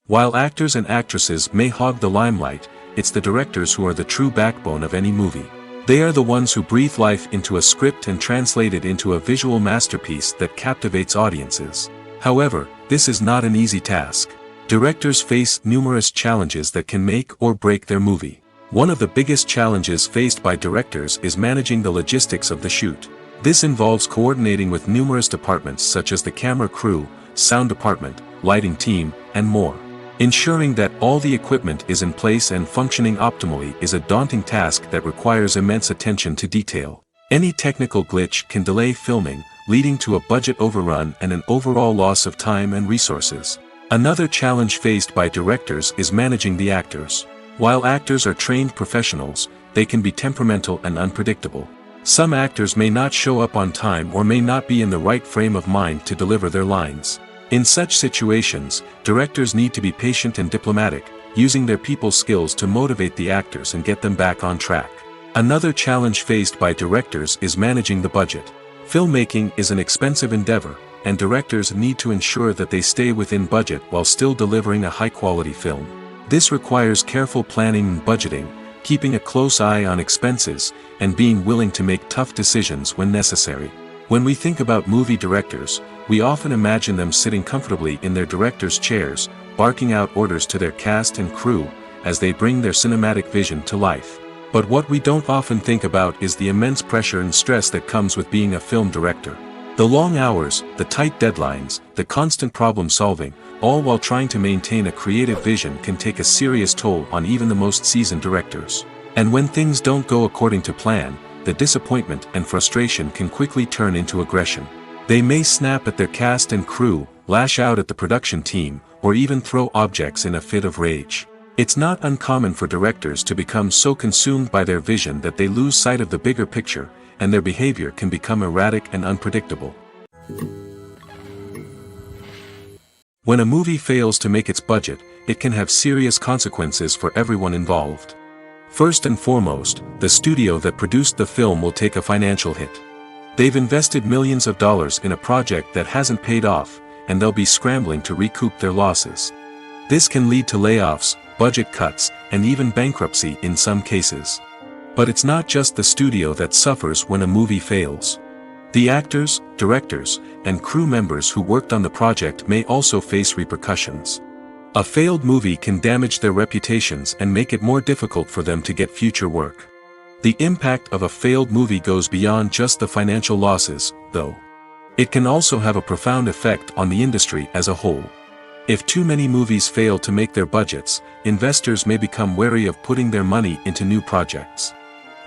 While actors and actresses may hog the limelight, it's the directors who are the true backbone of any movie. They are the ones who breathe life into a script and translate it into a visual masterpiece that captivates audiences. However, this is not an easy task. Directors face numerous challenges that can make or break their movie. One of the biggest challenges faced by directors is managing the logistics of the shoot. This involves coordinating with numerous departments such as the camera crew, sound department, lighting team, and more. Ensuring that all the equipment is in place and functioning optimally is a daunting task that requires immense attention to detail. Any technical glitch can delay filming, leading to a budget overrun and an overall loss of time and resources. Another challenge faced by directors is managing the actors. While actors are trained professionals, they can be temperamental and unpredictable. Some actors may not show up on time or may not be in the right frame of mind to deliver their lines. In such situations, directors need to be patient and diplomatic, using their people skills to motivate the actors and get them back on track. Another challenge faced by directors is managing the budget. Filmmaking is an expensive endeavor, and directors need to ensure that they stay within budget while still delivering a high-quality film. This requires careful planning and budgeting, keeping a close eye on expenses, and being willing to make tough decisions when necessary. When we think about movie directors, we often imagine them sitting comfortably in their director's chairs, barking out orders to their cast and crew, as they bring their cinematic vision to life. But what we don't often think about is the immense pressure and stress that comes with being a film director. The long hours, the tight deadlines, the constant problem solving, all while trying to maintain a creative vision can take a serious toll on even the most seasoned directors. And when things don't go according to plan, the disappointment and frustration can quickly turn into aggression. They may snap at their cast and crew, lash out at the production team, or even throw objects in a fit of rage. It's not uncommon for directors to become so consumed by their vision that they lose sight of the bigger picture, and their behavior can become erratic and unpredictable. When a movie fails to make its budget, it can have serious consequences for everyone involved. First and foremost, the studio that produced the film will take a financial hit. They've invested millions of dollars in a project that hasn't paid off, and they'll be scrambling to recoup their losses. This can lead to layoffs, budget cuts, and even bankruptcy in some cases. But it's not just the studio that suffers when a movie fails. The actors, directors, and crew members who worked on the project may also face repercussions. A failed movie can damage their reputations and make it more difficult for them to get future work. The impact of a failed movie goes beyond just the financial losses, though. It can also have a profound effect on the industry as a whole. If too many movies fail to make their budgets, investors may become wary of putting their money into new projects.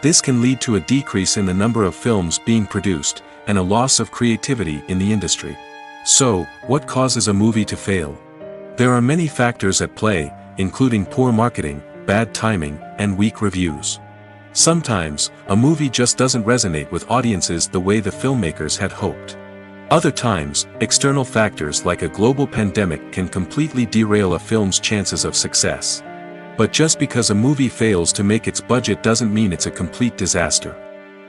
This can lead to a decrease in the number of films being produced, and a loss of creativity in the industry. So, what causes a movie to fail? There are many factors at play, including poor marketing, bad timing, and weak reviews. Sometimes, a movie just doesn't resonate with audiences the way the filmmakers had hoped. Other times, external factors like a global pandemic can completely derail a film's chances of success. But just because a movie fails to make its budget doesn't mean it's a complete disaster.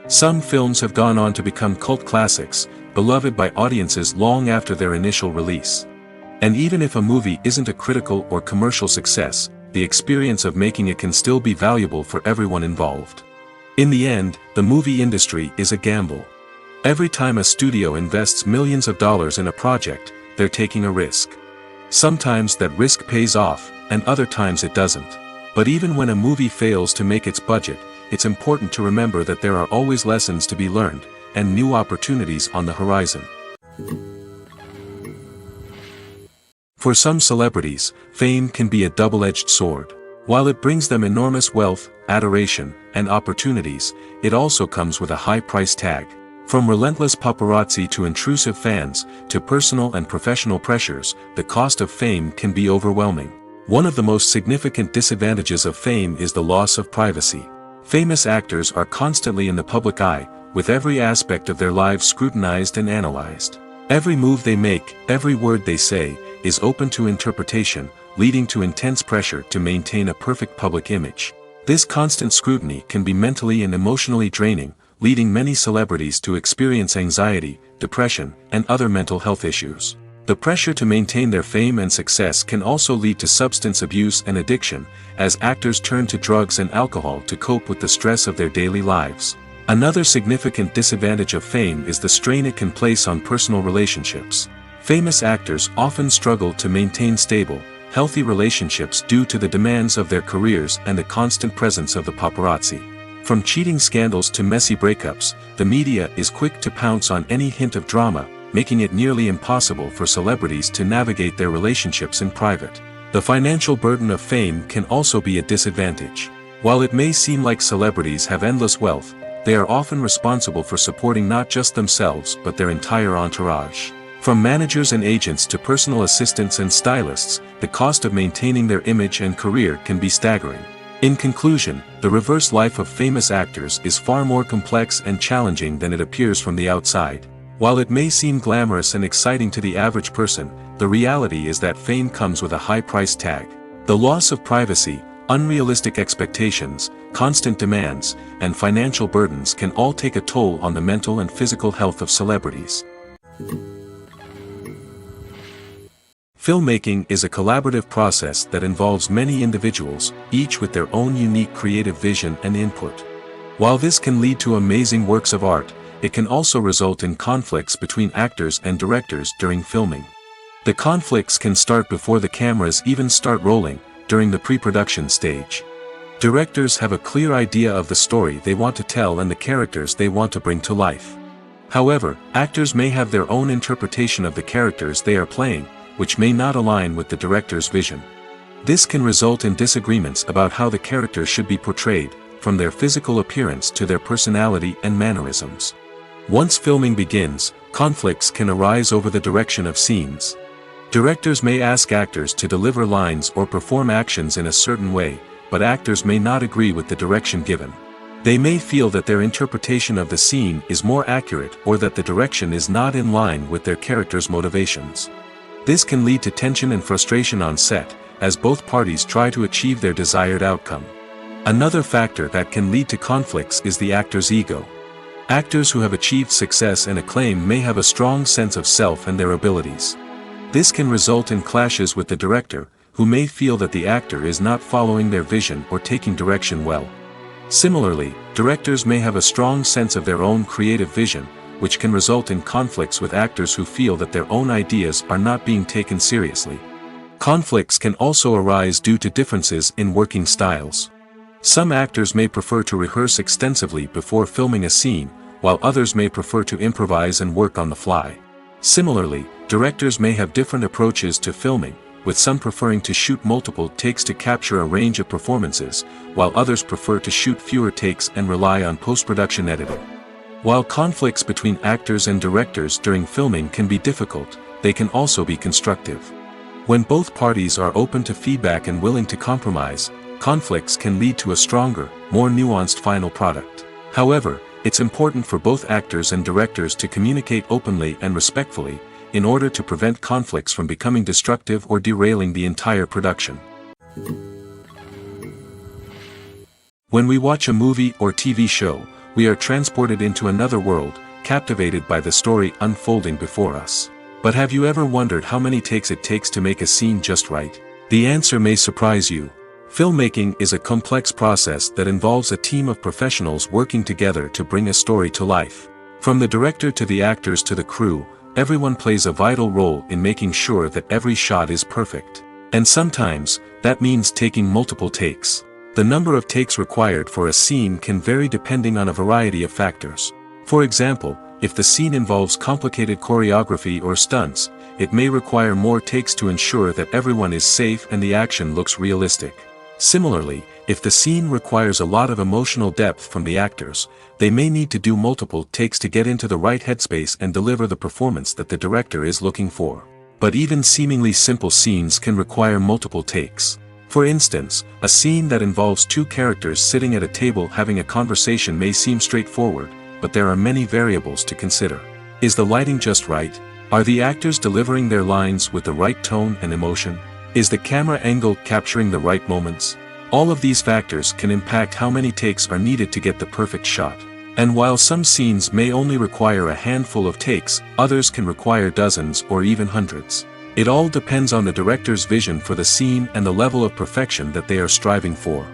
Some films have gone on to become cult classics, beloved by audiences long after their initial release. And even if a movie isn't a critical or commercial success, the experience of making it can still be valuable for everyone involved. In the end, the movie industry is a gamble. Every time a studio invests millions of dollars in a project, they're taking a risk. Sometimes that risk pays off, and other times it doesn't. But even when a movie fails to make its budget, it's important to remember that there are always lessons to be learned, and new opportunities on the horizon. For some celebrities, fame can be a double-edged sword. While it brings them enormous wealth, adoration, and opportunities, it also comes with a high price tag. From relentless paparazzi to intrusive fans, to personal and professional pressures, the cost of fame can be overwhelming. One of the most significant disadvantages of fame is the loss of privacy. Famous actors are constantly in the public eye, with every aspect of their lives scrutinized and analyzed. Every move they make, every word they say, is open to interpretation, leading to intense pressure to maintain a perfect public image. This constant scrutiny can be mentally and emotionally draining, leading many celebrities to experience anxiety, depression, and other mental health issues. The pressure to maintain their fame and success can also lead to substance abuse and addiction, as actors turn to drugs and alcohol to cope with the stress of their daily lives. Another significant disadvantage of fame is the strain it can place on personal relationships. Famous actors often struggle to maintain stable, healthy relationships due to the demands of their careers and the constant presence of the paparazzi. From cheating scandals to messy breakups, the media is quick to pounce on any hint of drama, making it nearly impossible for celebrities to navigate their relationships in private. The financial burden of fame can also be a disadvantage. While it may seem like celebrities have endless wealth, they are often responsible for supporting not just themselves but their entire entourage. From managers and agents to personal assistants and stylists, the cost of maintaining their image and career can be staggering. In conclusion, the reverse life of famous actors is far more complex and challenging than it appears from the outside. While it may seem glamorous and exciting to the average person, the reality is that fame comes with a high price tag. The loss of privacy, unrealistic expectations, constant demands, and financial burdens can all take a toll on the mental and physical health of celebrities. Filmmaking is a collaborative process that involves many individuals, each with their own unique creative vision and input. While this can lead to amazing works of art, it can also result in conflicts between actors and directors during filming. The conflicts can start before the cameras even start rolling, during the pre-production stage. Directors have a clear idea of the story they want to tell and the characters they want to bring to life. However, actors may have their own interpretation of the characters they are playing, which may not align with the director's vision. This can result in disagreements about how the characters should be portrayed, from their physical appearance to their personality and mannerisms. Once filming begins, conflicts can arise over the direction of scenes. Directors may ask actors to deliver lines or perform actions in a certain way, but actors may not agree with the direction given. They may feel that their interpretation of the scene is more accurate or that the direction is not in line with their character's motivations. This can lead to tension and frustration on set, as both parties try to achieve their desired outcome. Another factor that can lead to conflicts is the actor's ego. Actors who have achieved success and acclaim may have a strong sense of self and their abilities. This can result in clashes with the director, who may feel that the actor is not following their vision or taking direction well. Similarly, directors may have a strong sense of their own creative vision, which can result in conflicts with actors who feel that their own ideas are not being taken seriously. Conflicts can also arise due to differences in working styles. Some actors may prefer to rehearse extensively before filming a scene, while others may prefer to improvise and work on the fly. Similarly, directors may have different approaches to filming, with some preferring to shoot multiple takes to capture a range of performances, while others prefer to shoot fewer takes and rely on post-production editing. While conflicts between actors and directors during filming can be difficult, they can also be constructive. When both parties are open to feedback and willing to compromise, conflicts can lead to a stronger, more nuanced final product. However, it's important for both actors and directors to communicate openly and respectfully, in order to prevent conflicts from becoming destructive or derailing the entire production. When we watch a movie or TV show, we are transported into another world, captivated by the story unfolding before us. But have you ever wondered how many takes it takes to make a scene just right? The answer may surprise you. Filmmaking is a complex process that involves a team of professionals working together to bring a story to life. From the director to the actors to the crew, everyone plays a vital role in making sure that every shot is perfect. And sometimes, that means taking multiple takes. The number of takes required for a scene can vary depending on a variety of factors. For example, if the scene involves complicated choreography or stunts, it may require more takes to ensure that everyone is safe and the action looks realistic. Similarly, if the scene requires a lot of emotional depth from the actors, they may need to do multiple takes to get into the right headspace and deliver the performance that the director is looking for. But even seemingly simple scenes can require multiple takes. For instance, a scene that involves two characters sitting at a table having a conversation may seem straightforward, but there are many variables to consider. Is the lighting just right? Are the actors delivering their lines with the right tone and emotion? Is the camera angle capturing the right moments? All of these factors can impact how many takes are needed to get the perfect shot. And while some scenes may only require a handful of takes, others can require dozens or even hundreds. It all depends on the director's vision for the scene and the level of perfection that they are striving for.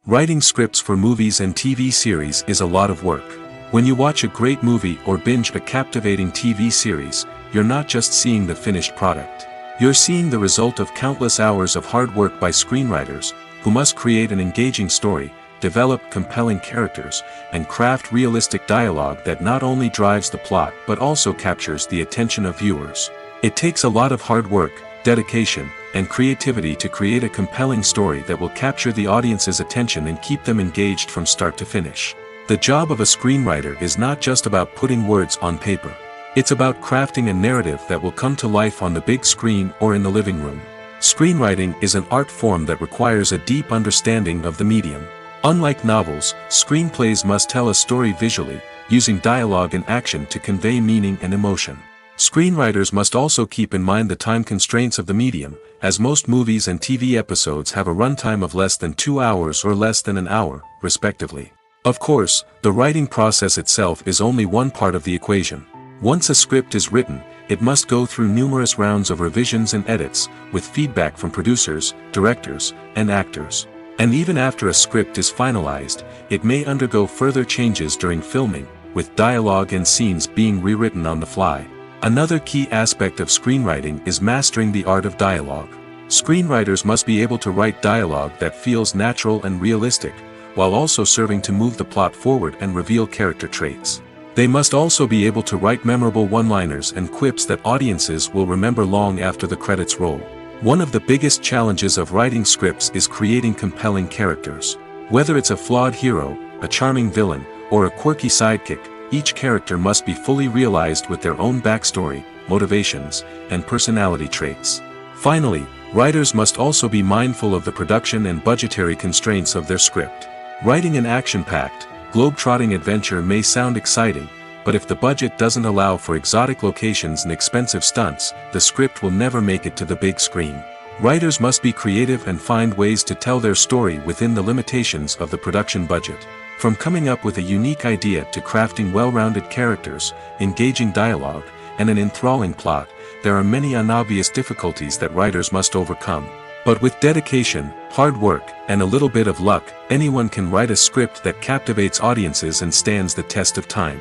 Writing scripts for movies and TV series is a lot of work. When you watch a great movie or binge a captivating TV series, you're not just seeing the finished product. You're seeing the result of countless hours of hard work by screenwriters, who must create an engaging story, develop compelling characters, and craft realistic dialogue that not only drives the plot but also captures the attention of viewers. It takes a lot of hard work, dedication, and creativity to create a compelling story that will capture the audience's attention and keep them engaged from start to finish. The job of a screenwriter is not just about putting words on paper. It's about crafting a narrative that will come to life on the big screen or in the living room. Screenwriting is an art form that requires a deep understanding of the medium. Unlike novels, screenplays must tell a story visually, using dialogue and action to convey meaning and emotion. Screenwriters must also keep in mind the time constraints of the medium, as most movies and TV episodes have a runtime of less than 2 hours or less than an hour, respectively. Of course, the writing process itself is only one part of the equation. Once a script is written, it must go through numerous rounds of revisions and edits, with feedback from producers, directors, and actors. And even after a script is finalized, it may undergo further changes during filming, with dialogue and scenes being rewritten on the fly. Another key aspect of screenwriting is mastering the art of dialogue. Screenwriters must be able to write dialogue that feels natural and realistic, while also serving to move the plot forward and reveal character traits. They must also be able to write memorable one-liners and quips that audiences will remember long after the credits roll. One of the biggest challenges of writing scripts is creating compelling characters. Whether it's a flawed hero, a charming villain, or a quirky sidekick, each character must be fully realized with their own backstory, motivations, and personality traits. Finally, writers must also be mindful of the production and budgetary constraints of their script. Writing an action-packed, globe-trotting adventure may sound exciting, but if the budget doesn't allow for exotic locations and expensive stunts, the script will never make it to the big screen. Writers must be creative and find ways to tell their story within the limitations of the production budget. From coming up with a unique idea to crafting well-rounded characters, engaging dialogue, and an enthralling plot, there are many unobvious difficulties that writers must overcome. But with dedication, hard work, and a little bit of luck, anyone can write a script that captivates audiences and stands the test of time.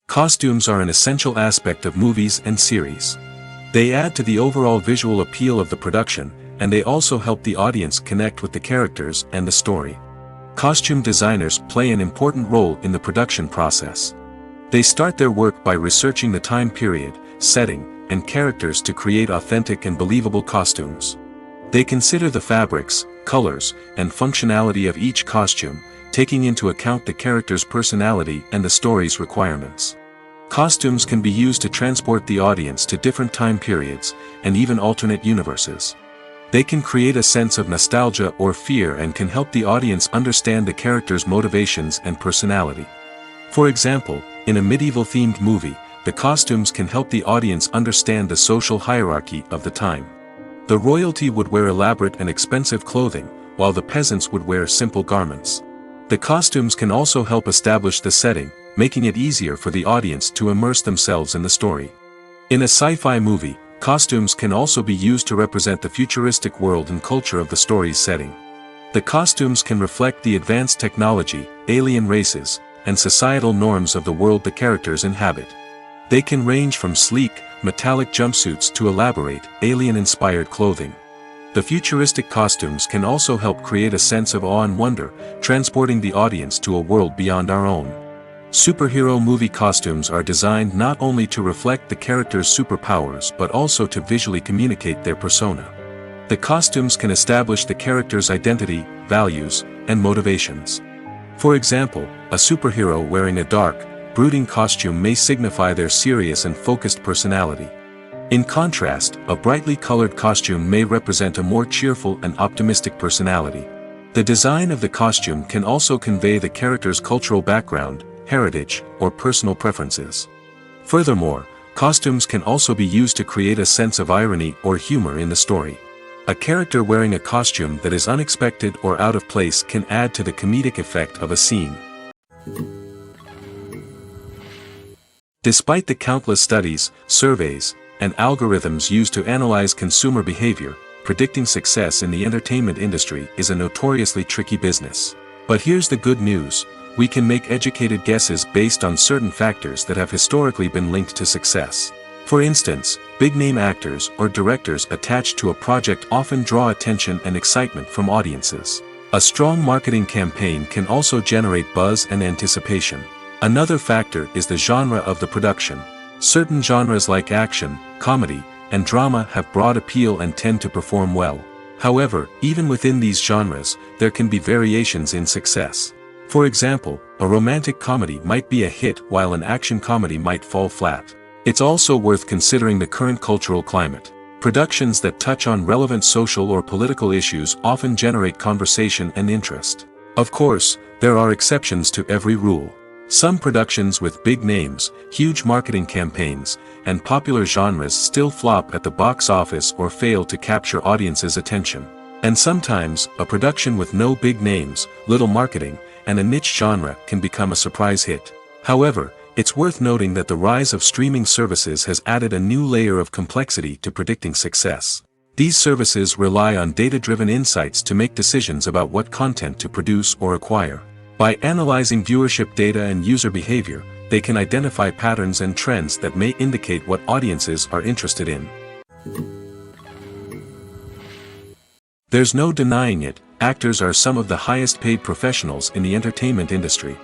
Costumes are an essential aspect of movies and series. They add to the overall visual appeal of the production, and they also help the audience connect with the characters and the story. Costume designers play an important role in the production process. They start their work by researching the time period, setting, and characters to create authentic and believable costumes. They consider the fabrics, colors, and functionality of each costume, taking into account the character's personality and the story's requirements. Costumes can be used to transport the audience to different time periods, and even alternate universes. They can create a sense of nostalgia or fear and can help the audience understand the character's motivations and personality. For example, in a medieval-themed movie, the costumes can help the audience understand the social hierarchy of the time. The royalty would wear elaborate and expensive clothing, while the peasants would wear simple garments. The costumes can also help establish the setting, making it easier for the audience to immerse themselves in the story. In a sci-fi movie, costumes can also be used to represent the futuristic world and culture of the story's setting. The costumes can reflect the advanced technology, alien races, and societal norms of the world the characters inhabit. They can range from sleek, metallic jumpsuits to elaborate, alien-inspired clothing. The futuristic costumes can also help create a sense of awe and wonder, transporting the audience to a world beyond our own. Superhero movie costumes are designed not only to reflect the character's superpowers but also to visually communicate their persona. The costumes can establish the character's identity, values, and motivations. For example, a superhero wearing a dark, brooding costume may signify their serious and focused personality. In contrast, a brightly colored costume may represent a more cheerful and optimistic personality. The design of the costume can also convey the character's cultural background, heritage, or personal preferences. Furthermore, costumes can also be used to create a sense of irony or humor in the story. A character wearing a costume that is unexpected or out of place can add to the comedic effect of a scene. Despite the countless studies, surveys, and algorithms used to analyze consumer behavior, predicting success in the entertainment industry is a notoriously tricky business. But here's the good news: we can make educated guesses based on certain factors that have historically been linked to success. For instance, big-name actors or directors attached to a project often draw attention and excitement from audiences. A strong marketing campaign can also generate buzz and anticipation. Another factor is the genre of the production. Certain genres like action, comedy, and drama have broad appeal and tend to perform well. However, even within these genres, there can be variations in success. For example, a romantic comedy might be a hit while an action comedy might fall flat. It's also worth considering the current cultural climate. Productions that touch on relevant social or political issues often generate conversation and interest. Of course, there are exceptions to every rule. Some productions with big names, huge marketing campaigns, and popular genres still flop at the box office or fail to capture audiences' attention. And sometimes, a production with no big names, little marketing, and a niche genre can become a surprise hit. However, it's worth noting that the rise of streaming services has added a new layer of complexity to predicting success. These services rely on data-driven insights to make decisions about what content to produce or acquire. By analyzing viewership data and user behavior, they can identify patterns and trends that may indicate what audiences are interested in. There's no denying it, actors are some of the highest-paid professionals in the entertainment industry.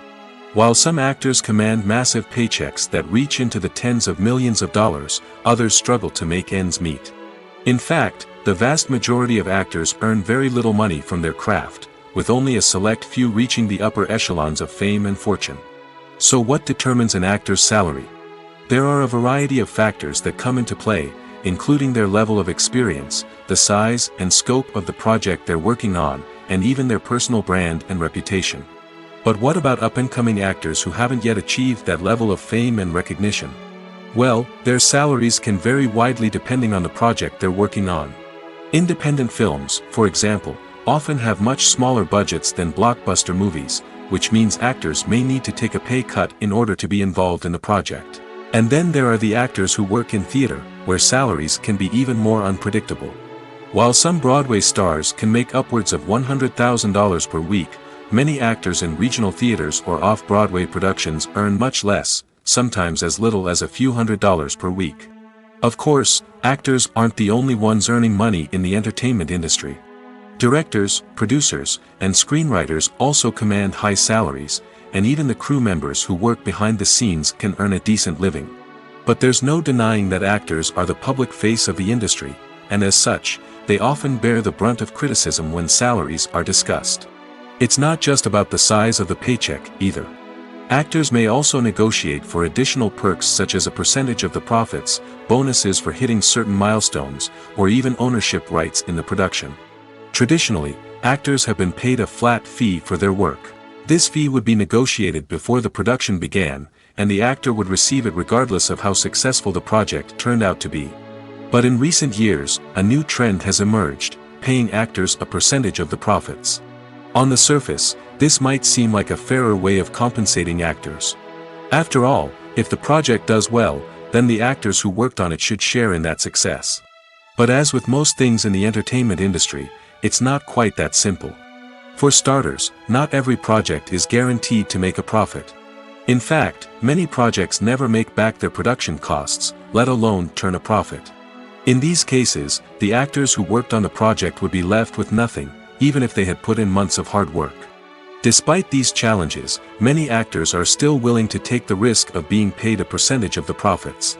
While some actors command massive paychecks that reach into the tens of millions of dollars, others struggle to make ends meet. In fact, the vast majority of actors earn very little money from their craft, with only a select few reaching the upper echelons of fame and fortune. So what determines an actor's salary? There are a variety of factors that come into play, including their level of experience, the size and scope of the project they're working on, and even their personal brand and reputation. But what about up-and-coming actors who haven't yet achieved that level of fame and recognition? Well, their salaries can vary widely depending on the project they're working on. Independent films, for example, often have much smaller budgets than blockbuster movies, which means actors may need to take a pay cut in order to be involved in the project. And then there are the actors who work in theater, where salaries can be even more unpredictable. While some Broadway stars can make upwards of $100,000 per week, many actors in regional theaters or off-Broadway productions earn much less, sometimes as little as a few $100s per week. Of course, actors aren't the only ones earning money in the entertainment industry. Directors, producers, and screenwriters also command high salaries, and even the crew members who work behind the scenes can earn a decent living. But there's no denying that actors are the public face of the industry, and as such, they often bear the brunt of criticism when salaries are discussed. It's not just about the size of the paycheck, either. Actors may also negotiate for additional perks such as a percentage of the profits, bonuses for hitting certain milestones, or even ownership rights in the production. Traditionally, actors have been paid a flat fee for their work. This fee would be negotiated before the production began, and the actor would receive it regardless of how successful the project turned out to be. But in recent years, a new trend has emerged, paying actors a percentage of the profits. On the surface, this might seem like a fairer way of compensating actors. After all, if the project does well, then the actors who worked on it should share in that success. But as with most things in the entertainment industry, it's not quite that simple. For starters, not every project is guaranteed to make a profit. In fact, many projects never make back their production costs, let alone turn a profit. In these cases, the actors who worked on the project would be left with nothing, even if they had put in months of hard work. Despite these challenges, many actors are still willing to take the risk of being paid a percentage of the profits.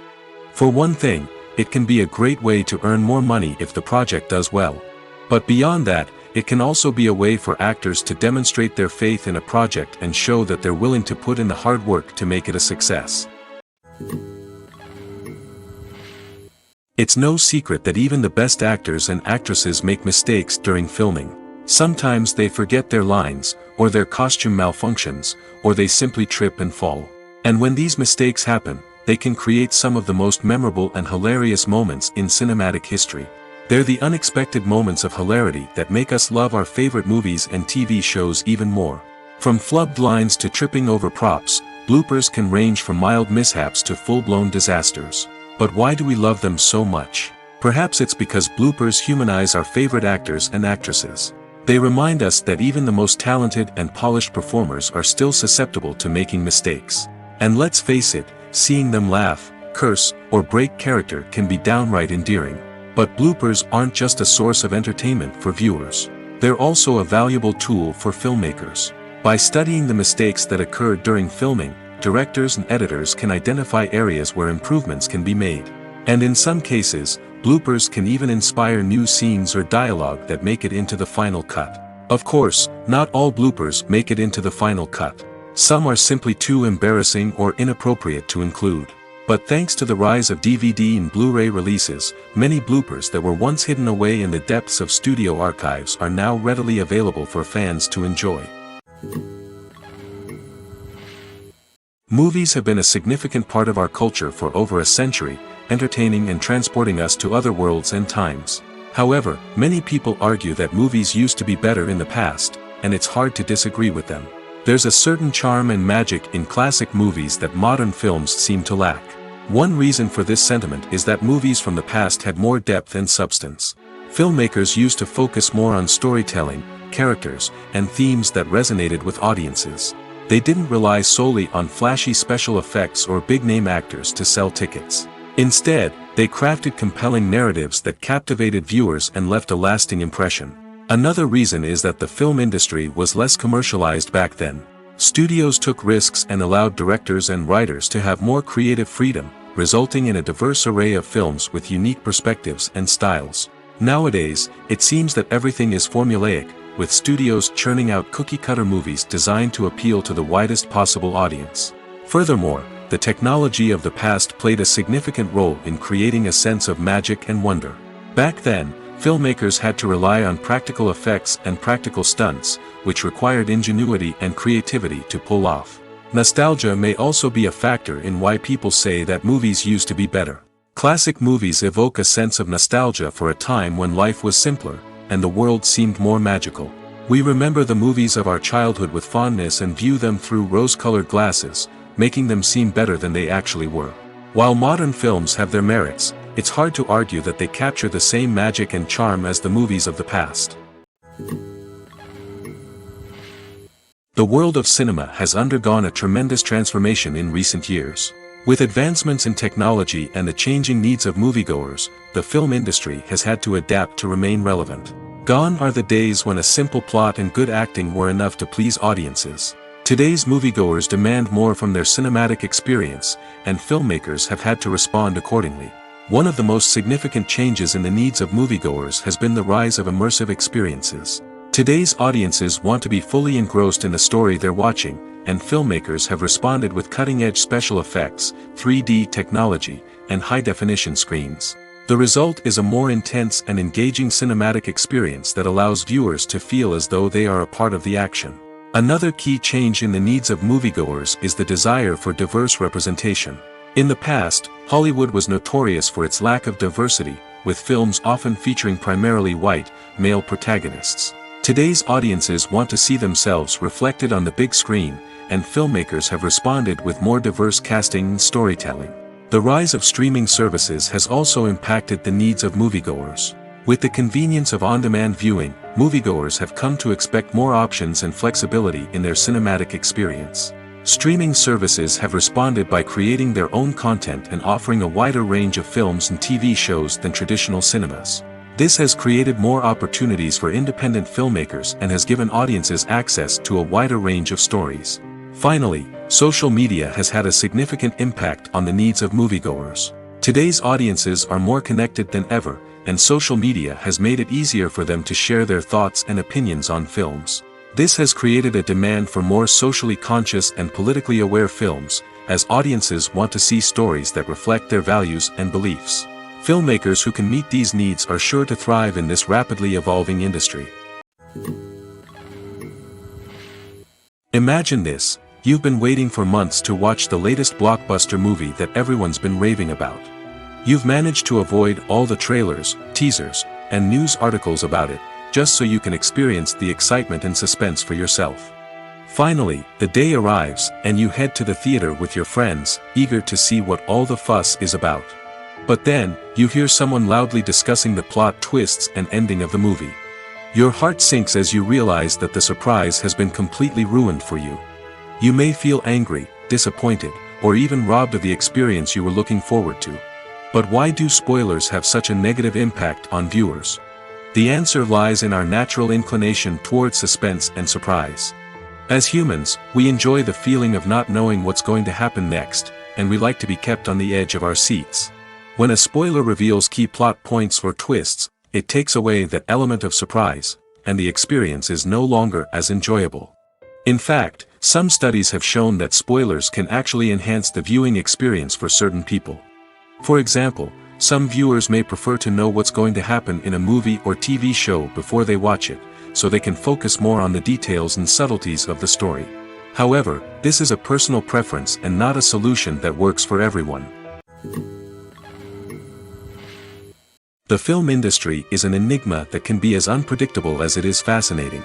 For one thing, it can be a great way to earn more money if the project does well. But beyond that, it can also be a way for actors to demonstrate their faith in a project and show that they're willing to put in the hard work to make it a success. It's no secret that even the best actors and actresses make mistakes during filming. Sometimes they forget their lines, or their costume malfunctions, or they simply trip and fall. And when these mistakes happen, they can create some of the most memorable and hilarious moments in cinematic history. They're the unexpected moments of hilarity that make us love our favorite movies and TV shows even more. From flubbed lines to tripping over props, bloopers can range from mild mishaps to full-blown disasters. But why do we love them so much? Perhaps it's because bloopers humanize our favorite actors and actresses. They remind us that even the most talented and polished performers are still susceptible to making mistakes. And let's face it, seeing them laugh, curse, or break character can be downright endearing. But bloopers aren't just a source of entertainment for viewers. They're also a valuable tool for filmmakers. By studying the mistakes that occurred during filming, directors and editors can identify areas where improvements can be made. And in some cases, bloopers can even inspire new scenes or dialogue that make it into the final cut. Of course, not all bloopers make it into the final cut. Some are simply too embarrassing or inappropriate to include. But thanks to the rise of DVD and Blu-ray releases, many bloopers that were once hidden away in the depths of studio archives are now readily available for fans to enjoy. Movies have been a significant part of our culture for over a century, entertaining and transporting us to other worlds and times. However, many people argue that movies used to be better in the past, and it's hard to disagree with them. There's a certain charm and magic in classic movies that modern films seem to lack. One reason for this sentiment is that movies from the past had more depth and substance. Filmmakers used to focus more on storytelling, characters, and themes that resonated with audiences. They didn't rely solely on flashy special effects or big-name actors to sell tickets. Instead, they crafted compelling narratives that captivated viewers and left a lasting impression. Another reason is that the film industry was less commercialized back then. Studios took risks and allowed directors and writers to have more creative freedom, resulting in a diverse array of films with unique perspectives and styles. Nowadays, it seems that everything is formulaic, with studios churning out cookie-cutter movies designed to appeal to the widest possible audience. Furthermore, the technology of the past played a significant role in creating a sense of magic and wonder. Back then, filmmakers had to rely on practical effects and practical stunts, which required ingenuity and creativity to pull off. Nostalgia may also be a factor in why people say that movies used to be better. Classic movies evoke a sense of nostalgia for a time when life was simpler, and the world seemed more magical. We remember the movies of our childhood with fondness and view them through rose-colored glasses, making them seem better than they actually were. While modern films have their merits, it's hard to argue that they capture the same magic and charm as the movies of the past. The world of cinema has undergone a tremendous transformation in recent years. With advancements in technology and the changing needs of moviegoers, the film industry has had to adapt to remain relevant. Gone are the days when a simple plot and good acting were enough to please audiences. Today's moviegoers demand more from their cinematic experience, and filmmakers have had to respond accordingly. One of the most significant changes in the needs of moviegoers has been the rise of immersive experiences. Today's audiences want to be fully engrossed in the story they're watching, and filmmakers have responded with cutting-edge special effects, 3D technology, and high-definition screens. The result is a more intense and engaging cinematic experience that allows viewers to feel as though they are a part of the action. Another key change in the needs of moviegoers is the desire for diverse representation. In the past, Hollywood was notorious for its lack of diversity, with films often featuring primarily white, male protagonists. Today's audiences want to see themselves reflected on the big screen, and filmmakers have responded with more diverse casting and storytelling. The rise of streaming services has also impacted the needs of moviegoers. With the convenience of on-demand viewing, moviegoers have come to expect more options and flexibility in their cinematic experience. Streaming services have responded by creating their own content and offering a wider range of films and TV shows than traditional cinemas. This has created more opportunities for independent filmmakers and has given audiences access to a wider range of stories. Finally, social media has had a significant impact on the needs of moviegoers. Today's audiences are more connected than ever, and social media has made it easier for them to share their thoughts and opinions on films. This has created a demand for more socially conscious and politically aware films, as audiences want to see stories that reflect their values and beliefs. Filmmakers who can meet these needs are sure to thrive in this rapidly evolving industry. Imagine this: you've been waiting for months to watch the latest blockbuster movie that everyone's been raving about. You've managed to avoid all the trailers, teasers, and news articles about it, just so you can experience the excitement and suspense for yourself. Finally, the day arrives, and you head to the theater with your friends, eager to see what all the fuss is about. But then, you hear someone loudly discussing the plot twists and ending of the movie. Your heart sinks as you realize that the surprise has been completely ruined for you. You may feel angry, disappointed, or even robbed of the experience you were looking forward to. But why do spoilers have such a negative impact on viewers? The answer lies in our natural inclination towards suspense and surprise. As humans, we enjoy the feeling of not knowing what's going to happen next, and we like to be kept on the edge of our seats. When a spoiler reveals key plot points or twists, it takes away that element of surprise, and the experience is no longer as enjoyable. In fact, some studies have shown that spoilers can actually enhance the viewing experience for certain people. For example, some viewers may prefer to know what's going to happen in a movie or TV show before they watch it, so they can focus more on the details and subtleties of the story. However, this is a personal preference and not a solution that works for everyone. The film industry is an enigma that can be as unpredictable as it is fascinating.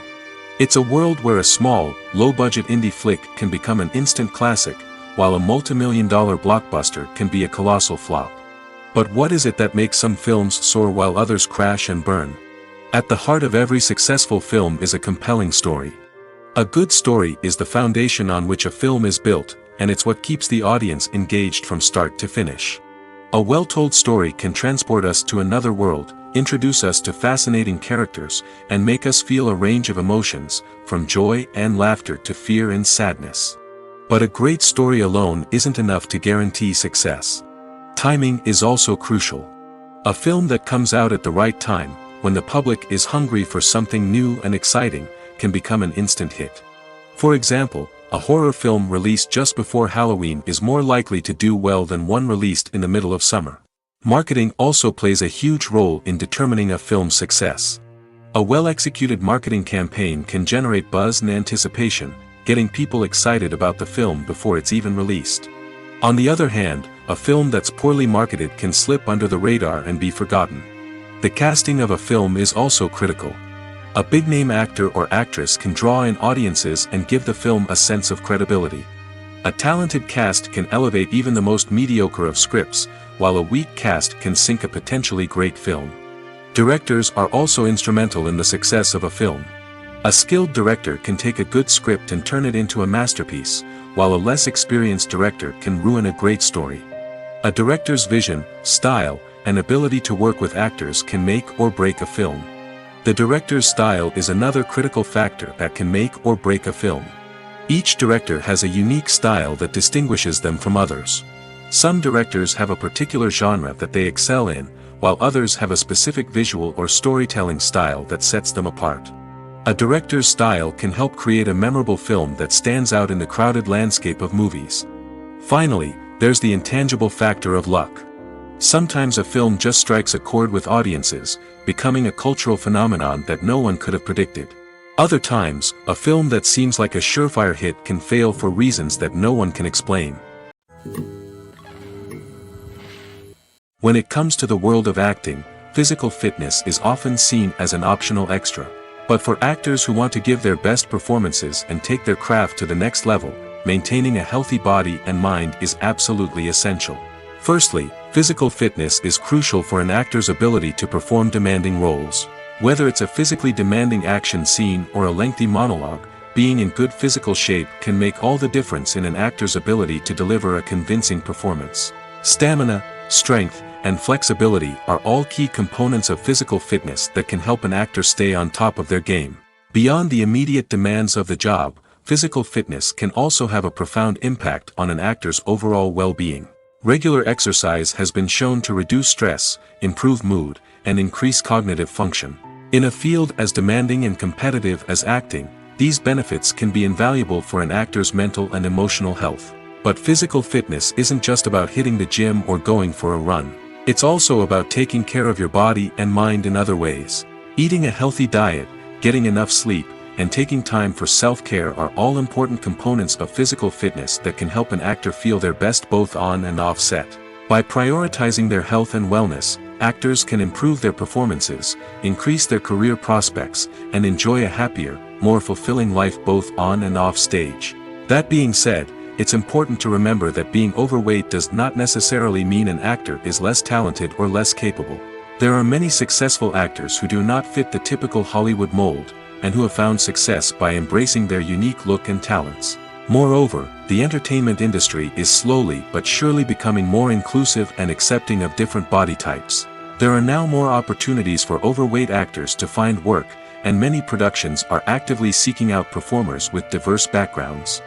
It's a world where a small, low-budget indie flick can become an instant classic, while a multi-million-dollar blockbuster can be a colossal flop. But what is it that makes some films soar while others crash and burn? At the heart of every successful film is a compelling story. A good story is the foundation on which a film is built, and it's what keeps the audience engaged from start to finish. A well-told story can transport us to another world, introduce us to fascinating characters, and make us feel a range of emotions, from joy and laughter to fear and sadness. But a great story alone isn't enough to guarantee success. Timing is also crucial. A film that comes out at the right time, when the public is hungry for something new and exciting, can become an instant hit. For example, a horror film released just before Halloween is more likely to do well than one released in the middle of summer. Marketing also plays a huge role in determining a film's success. A well-executed marketing campaign can generate buzz and anticipation, getting people excited about the film before it's even released. On the other hand, a film that's poorly marketed can slip under the radar and be forgotten. The casting of a film is also critical. A big-name actor or actress can draw in audiences and give the film a sense of credibility. A talented cast can elevate even the most mediocre of scripts, while a weak cast can sink a potentially great film. Directors are also instrumental in the success of a film. A skilled director can take a good script and turn it into a masterpiece, while a less experienced director can ruin a great story. A director's vision, style, and ability to work with actors can make or break a film. The director's style is another critical factor that can make or break a film. Each director has a unique style that distinguishes them from others. Some directors have a particular genre that they excel in, while others have a specific visual or storytelling style that sets them apart. A director's style can help create a memorable film that stands out in the crowded landscape of movies. Finally, there's the intangible factor of luck. Sometimes a film just strikes a chord with audiences, becoming a cultural phenomenon that no one could have predicted. Other times, a film that seems like a surefire hit can fail for reasons that no one can explain. When it comes to the world of acting, physical fitness is often seen as an optional extra. But for actors who want to give their best performances and take their craft to the next level, maintaining a healthy body and mind is absolutely essential. Firstly, physical fitness is crucial for an actor's ability to perform demanding roles. Whether it's a physically demanding action scene or a lengthy monologue, being in good physical shape can make all the difference in an actor's ability to deliver a convincing performance. Stamina, strength, and flexibility are all key components of physical fitness that can help an actor stay on top of their game. Beyond the immediate demands of the job, physical fitness can also have a profound impact on an actor's overall well-being. Regular exercise has been shown to reduce stress, improve mood, and increase cognitive function. In a field as demanding and competitive as acting, these benefits can be invaluable for an actor's mental and emotional health. But physical fitness isn't just about hitting the gym or going for a run. It's also about taking care of your body and mind in other ways. Eating a healthy diet, getting enough sleep, and taking time for self-care are all important components of physical fitness that can help an actor feel their best both on and off set. By prioritizing their health and wellness, actors can improve their performances, increase their career prospects, and enjoy a happier, more fulfilling life both on and off stage. That being said, it's important to remember that being overweight does not necessarily mean an actor is less talented or less capable. There are many successful actors who do not fit the typical Hollywood mold, and who have found success by embracing their unique look and talents. Moreover, the entertainment industry is slowly but surely becoming more inclusive and accepting of different body types. There are now more opportunities for overweight actors to find work, and many productions are actively seeking out performers with diverse backgrounds.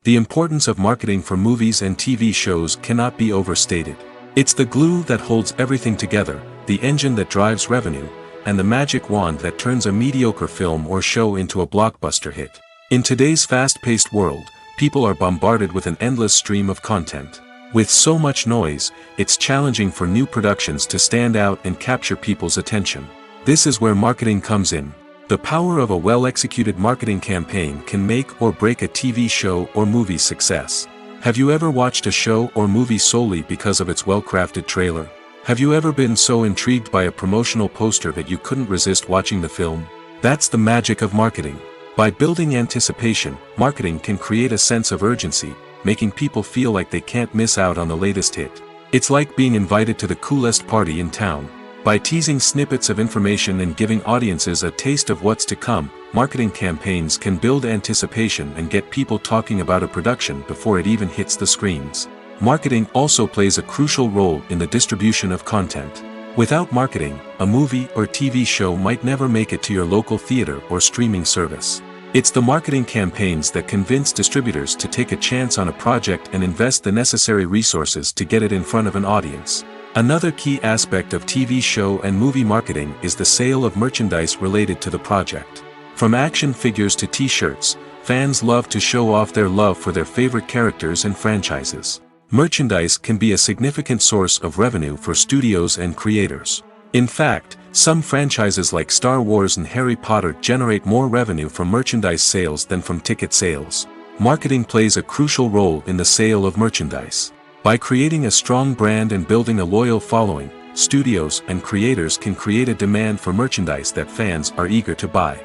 The importance of marketing for movies and TV shows cannot be overstated. It's the glue that holds everything together, the engine that drives revenue, and the magic wand that turns a mediocre film or show into a blockbuster hit. In today's fast-paced world, people are bombarded with an endless stream of content. With so much noise, it's challenging for new productions to stand out and capture people's attention. This is where marketing comes in. The power of a well-executed marketing campaign can make or break a TV show or movie's success. Have you ever watched a show or movie solely because of its well-crafted trailer? Have you ever been so intrigued by a promotional poster that you couldn't resist watching the film? That's the magic of marketing. By building anticipation, marketing can create a sense of urgency, making people feel like they can't miss out on the latest hit. It's like being invited to the coolest party in town. By teasing snippets of information and giving audiences a taste of what's to come, marketing campaigns can build anticipation and get people talking about a production before it even hits the screens. Marketing also plays a crucial role in the distribution of content. Without marketing, a movie or TV show might never make it to your local theater or streaming service. It's the marketing campaigns that convince distributors to take a chance on a project and invest the necessary resources to get it in front of an audience. Another key aspect of TV show and movie marketing is the sale of merchandise related to the project. From action figures to t-shirts, fans love to show off their love for their favorite characters and franchises. Merchandise can be a significant source of revenue for studios and creators. In fact, some franchises like Star Wars and Harry Potter generate more revenue from merchandise sales than from ticket sales. Marketing plays a crucial role in the sale of merchandise. By creating a strong brand and building a loyal following, studios and creators can create a demand for merchandise that fans are eager to buy.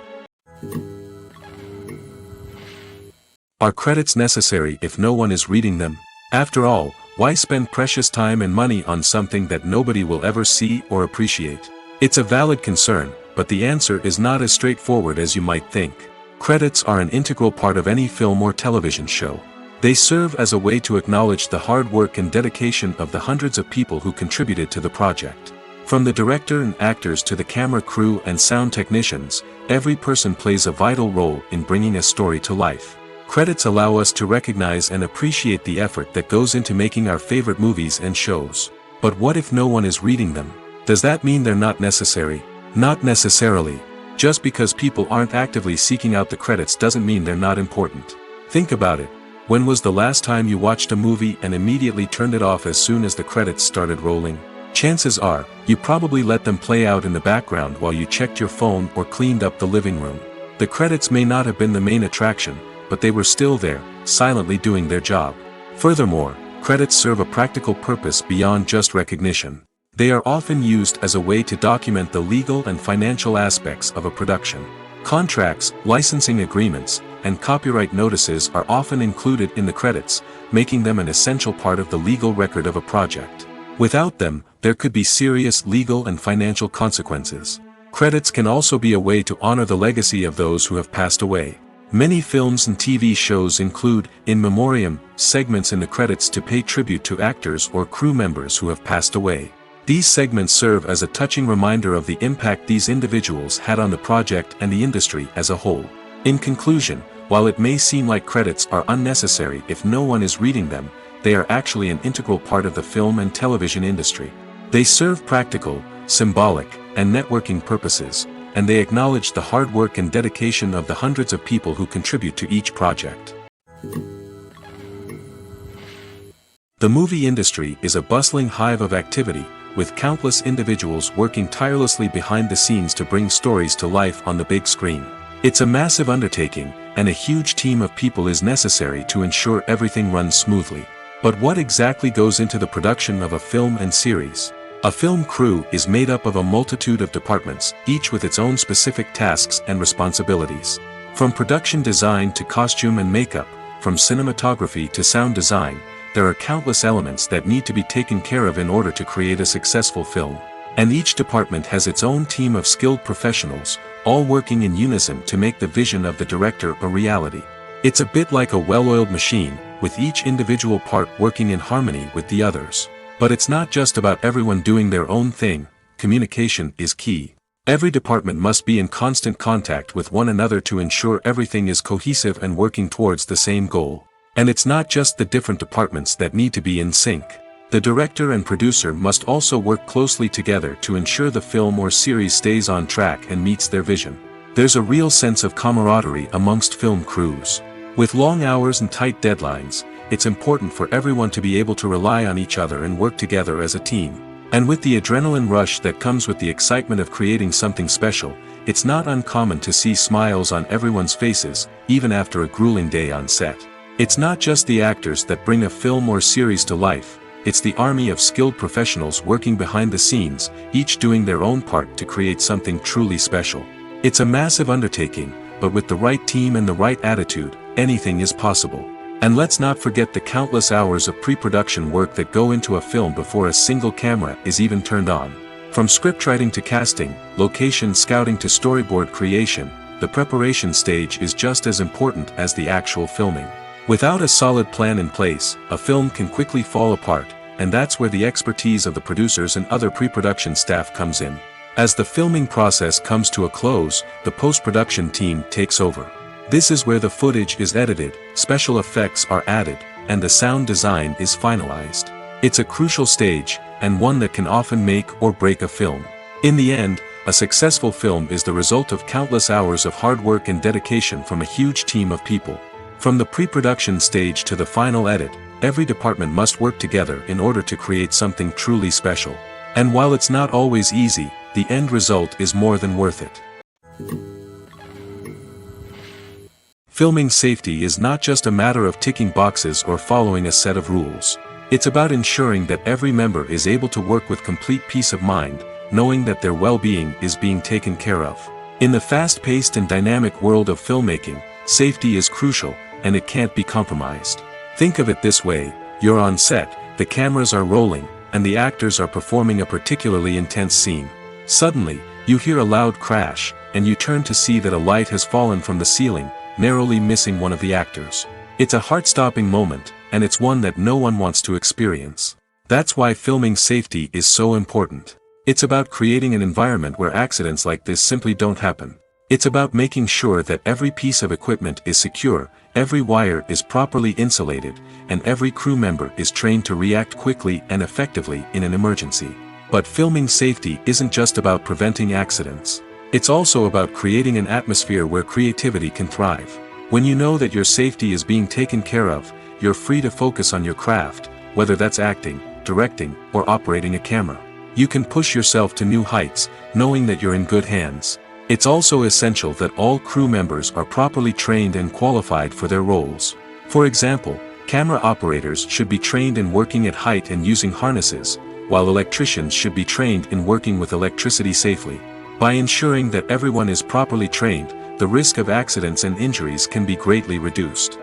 Are credits necessary if no one is reading them? After all, why spend precious time and money on something that nobody will ever see or appreciate? It's a valid concern, but the answer is not as straightforward as you might think. Credits are an integral part of any film or television show. They serve as a way to acknowledge the hard work and dedication of the hundreds of people who contributed to the project. From the director and actors to the camera crew and sound technicians, every person plays a vital role in bringing a story to life. Credits allow us to recognize and appreciate the effort that goes into making our favorite movies and shows. But what if no one is reading them? Does that mean they're not necessary? Not necessarily. Just because people aren't actively seeking out the credits doesn't mean they're not important. Think about it. When was the last time you watched a movie and immediately turned it off as soon as the credits started rolling? Chances are, you probably let them play out in the background while you checked your phone or cleaned up the living room. The credits may not have been the main attraction, but they were still there, silently doing their job. Furthermore, credits serve a practical purpose beyond just recognition. They are often used as a way to document the legal and financial aspects of a production. Contracts, licensing agreements, and copyright notices are often included in the credits, making them an essential part of the legal record of a project. Without them, there could be serious legal and financial consequences. Credits can also be a way to honor the legacy of those who have passed away. Many films and TV shows include, in memoriam, segments in the credits to pay tribute to actors or crew members who have passed away. These segments serve as a touching reminder of the impact these individuals had on the project and the industry as a whole. In conclusion, while it may seem like credits are unnecessary if no one is reading them, they are actually an integral part of the film and television industry. They serve practical, symbolic, and networking purposes, and they acknowledge the hard work and dedication of the hundreds of people who contribute to each project. The movie industry is a bustling hive of activity, with countless individuals working tirelessly behind the scenes to bring stories to life on the big screen. It's a massive undertaking, and a huge team of people is necessary to ensure everything runs smoothly. But what exactly goes into the production of a film and series? A film crew is made up of a multitude of departments, each with its own specific tasks and responsibilities. From production design to costume and makeup, from cinematography to sound design, there are countless elements that need to be taken care of in order to create a successful film. And each department has its own team of skilled professionals, all working in unison to make the vision of the director a reality. It's a bit like a well-oiled machine, with each individual part working in harmony with the others. But it's not just about everyone doing their own thing. Communication is key. Every department must be in constant contact with one another to ensure everything is cohesive and working towards the same goal. And it's not just the different departments that need to be in sync. The director and producer must also work closely together to ensure the film or series stays on track and meets their vision. There's a real sense of camaraderie amongst film crews. With long hours and tight deadlines, it's important for everyone to be able to rely on each other and work together as a team. And with the adrenaline rush that comes with the excitement of creating something special, it's not uncommon to see smiles on everyone's faces, even after a grueling day on set. It's not just the actors that bring a film or series to life, it's the army of skilled professionals working behind the scenes, each doing their own part to create something truly special. It's a massive undertaking, but with the right team and the right attitude, anything is possible. And let's not forget the countless hours of pre-production work that go into a film before a single camera is even turned on. From scriptwriting to casting, location scouting to storyboard creation, the preparation stage is just as important as the actual filming. Without a solid plan in place, a film can quickly fall apart, and that's where the expertise of the producers and other pre-production staff comes in. As the filming process comes to a close, the post-production team takes over. This is where the footage is edited, special effects are added, and the sound design is finalized. It's a crucial stage, and one that can often make or break a film. In the end, a successful film is the result of countless hours of hard work and dedication from a huge team of people. From the pre-production stage to the final edit, every department must work together in order to create something truly special. And while it's not always easy, the end result is more than worth it. Filming safety is not just a matter of ticking boxes or following a set of rules. It's about ensuring that every member is able to work with complete peace of mind, knowing that their well-being is being taken care of. In the fast-paced and dynamic world of filmmaking, safety is crucial, and it can't be compromised. Think of it this way: you're on set, the cameras are rolling, and the actors are performing a particularly intense scene. Suddenly, you hear a loud crash, and you turn to see that a light has fallen from the ceiling, narrowly missing one of the actors. It's a heart-stopping moment, and it's one that no one wants to experience. That's why filming safety is so important. It's about creating an environment where accidents like this simply don't happen. It's about making sure that every piece of equipment is secure, every wire is properly insulated, and every crew member is trained to react quickly and effectively in an emergency. But filming safety isn't just about preventing accidents. It's also about creating an atmosphere where creativity can thrive. When you know that your safety is being taken care of, you're free to focus on your craft, whether that's acting, directing, or operating a camera. You can push yourself to new heights, knowing that you're in good hands. It's also essential that all crew members are properly trained and qualified for their roles. For example, camera operators should be trained in working at height and using harnesses, while electricians should be trained in working with electricity safely. By ensuring that everyone is properly trained, the risk of accidents and injuries can be greatly reduced.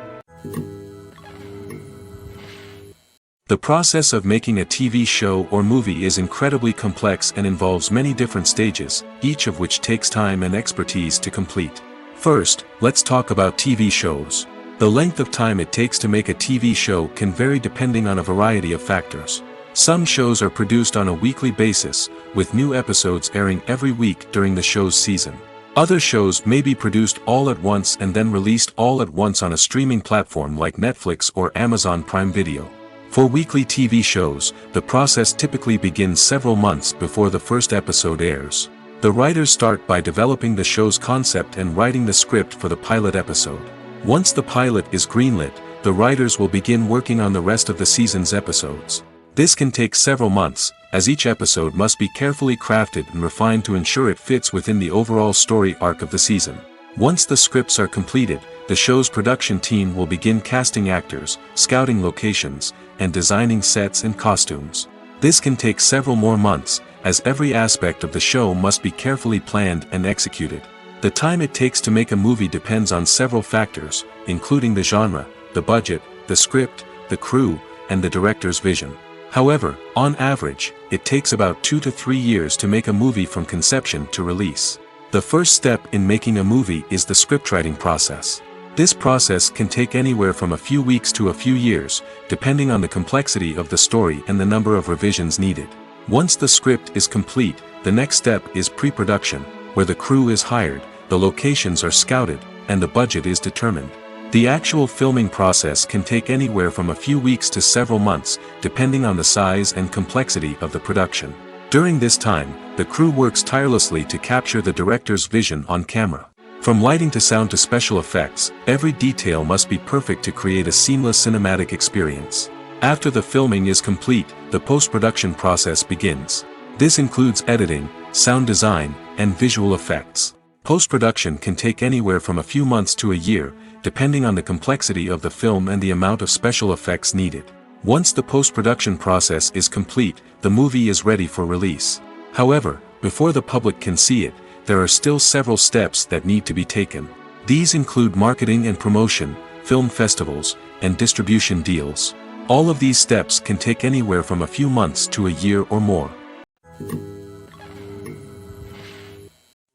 The process of making a TV show or movie is incredibly complex and involves many different stages, each of which takes time and expertise to complete. First, let's talk about TV shows. The length of time it takes to make a TV show can vary depending on a variety of factors. Some shows are produced on a weekly basis, with new episodes airing every week during the show's season. Other shows may be produced all at once and then released all at once on a streaming platform like Netflix or Amazon Prime Video. For weekly TV shows, the process typically begins several months before the first episode airs. The writers start by developing the show's concept and writing the script for the pilot episode. Once the pilot is greenlit, the writers will begin working on the rest of the season's episodes. This can take several months, as each episode must be carefully crafted and refined to ensure it fits within the overall story arc of the season. Once the scripts are completed, the show's production team will begin casting actors, scouting locations, and designing sets and costumes. This can take several more months, as every aspect of the show must be carefully planned and executed. The time it takes to make a movie depends on several factors, including the genre, the budget, the script, the crew, and the director's vision. However, on average, it takes about 2 to 3 years to make a movie from conception to release. The first step in making a movie is the scriptwriting process. This process can take anywhere from a few weeks to a few years, depending on the complexity of the story and the number of revisions needed. Once the script is complete, the next step is pre-production, where the crew is hired, the locations are scouted, and the budget is determined. The actual filming process can take anywhere from a few weeks to several months, depending on the size and complexity of the production. During this time, the crew works tirelessly to capture the director's vision on camera. From lighting to sound to special effects, every detail must be perfect to create a seamless cinematic experience. After the filming is complete, the post-production process begins. This includes editing, sound design, and visual effects. Post-production can take anywhere from a few months to a year, depending on the complexity of the film and the amount of special effects needed. Once the post-production process is complete, the movie is ready for release. However, before the public can see it, there are still several steps that need to be taken. These include marketing and promotion, film festivals, and distribution deals. All of these steps can take anywhere from a few months to a year or more.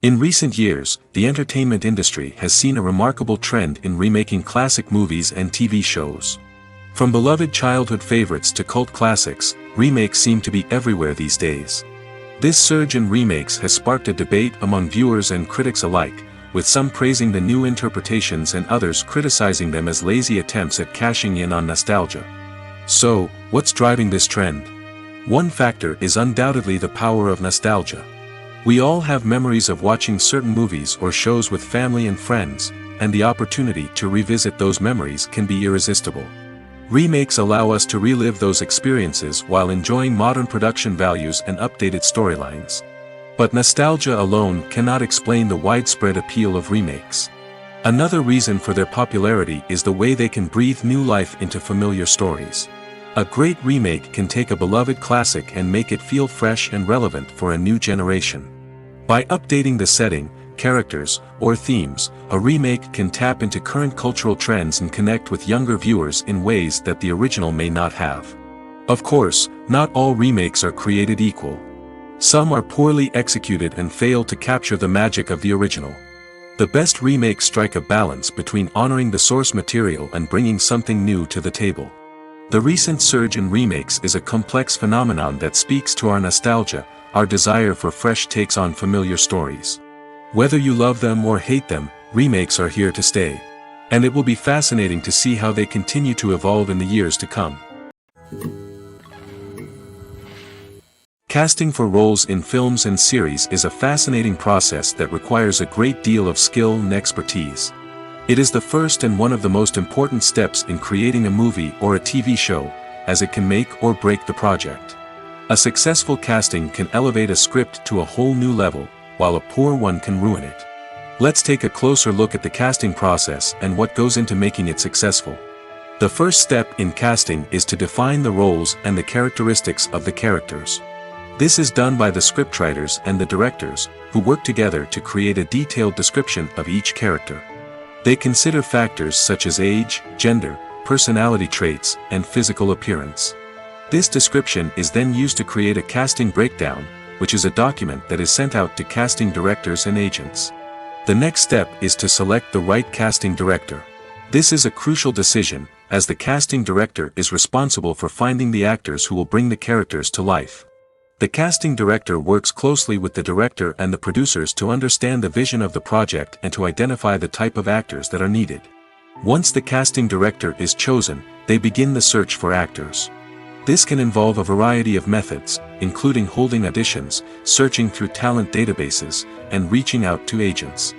In recent years, the entertainment industry has seen a remarkable trend in remaking classic movies and TV shows. From beloved childhood favorites to cult classics, remakes seem to be everywhere these days. This surge in remakes has sparked a debate among viewers and critics alike, with some praising the new interpretations and others criticizing them as lazy attempts at cashing in on nostalgia. So, what's driving this trend? One factor is undoubtedly the power of nostalgia. We all have memories of watching certain movies or shows with family and friends, and the opportunity to revisit those memories can be irresistible. Remakes allow us to relive those experiences while enjoying modern production values and updated storylines. But nostalgia alone cannot explain the widespread appeal of remakes. Another reason for their popularity is the way they can breathe new life into familiar stories. A great remake can take a beloved classic and make it feel fresh and relevant for a new generation. By updating the setting, characters, or themes, a remake can tap into current cultural trends and connect with younger viewers in ways that the original may not have. Of course, not all remakes are created equal. Some are poorly executed and fail to capture the magic of the original. The best remakes strike a balance between honoring the source material and bringing something new to the table. The recent surge in remakes is a complex phenomenon that speaks to our nostalgia, our desire for fresh takes on familiar stories. Whether you love them or hate them, remakes are here to stay. And it will be fascinating to see how they continue to evolve in the years to come. Casting for roles in films and series is a fascinating process that requires a great deal of skill and expertise. It is the first and one of the most important steps in creating a movie or a TV show, as it can make or break the project. A successful casting can elevate a script to a whole new level, while a poor one can ruin it. Let's take a closer look at the casting process and what goes into making it successful. The first step in casting is to define the roles and the characteristics of the characters. This is done by the scriptwriters and the directors, who work together to create a detailed description of each character. They consider factors such as age, gender, personality traits, and physical appearance. This description is then used to create a casting breakdown, which is a document that is sent out to casting directors and agents. The next step is to select the right casting director. This is a crucial decision, as the casting director is responsible for finding the actors who will bring the characters to life. The casting director works closely with the director and the producers to understand the vision of the project and to identify the type of actors that are needed. Once the casting director is chosen, they begin the search for actors. This can involve a variety of methods, including holding auditions, searching through talent databases, and reaching out to agents.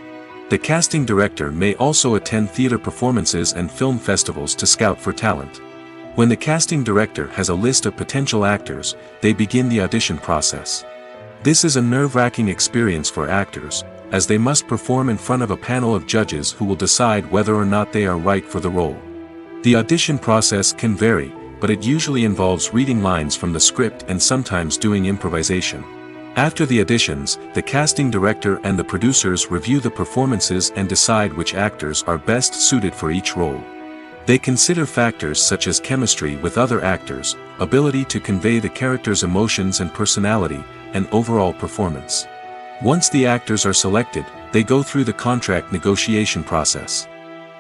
The casting director may also attend theater performances and film festivals to scout for talent. When the casting director has a list of potential actors, they begin the audition process. This is a nerve-wracking experience for actors, as they must perform in front of a panel of judges who will decide whether or not they are right for the role. The audition process can vary, but it usually involves reading lines from the script and sometimes doing improvisation. After the auditions, the casting director and the producers review the performances and decide which actors are best suited for each role. They consider factors such as chemistry with other actors, ability to convey the character's emotions and personality, and overall performance. Once the actors are selected, they go through the contract negotiation process.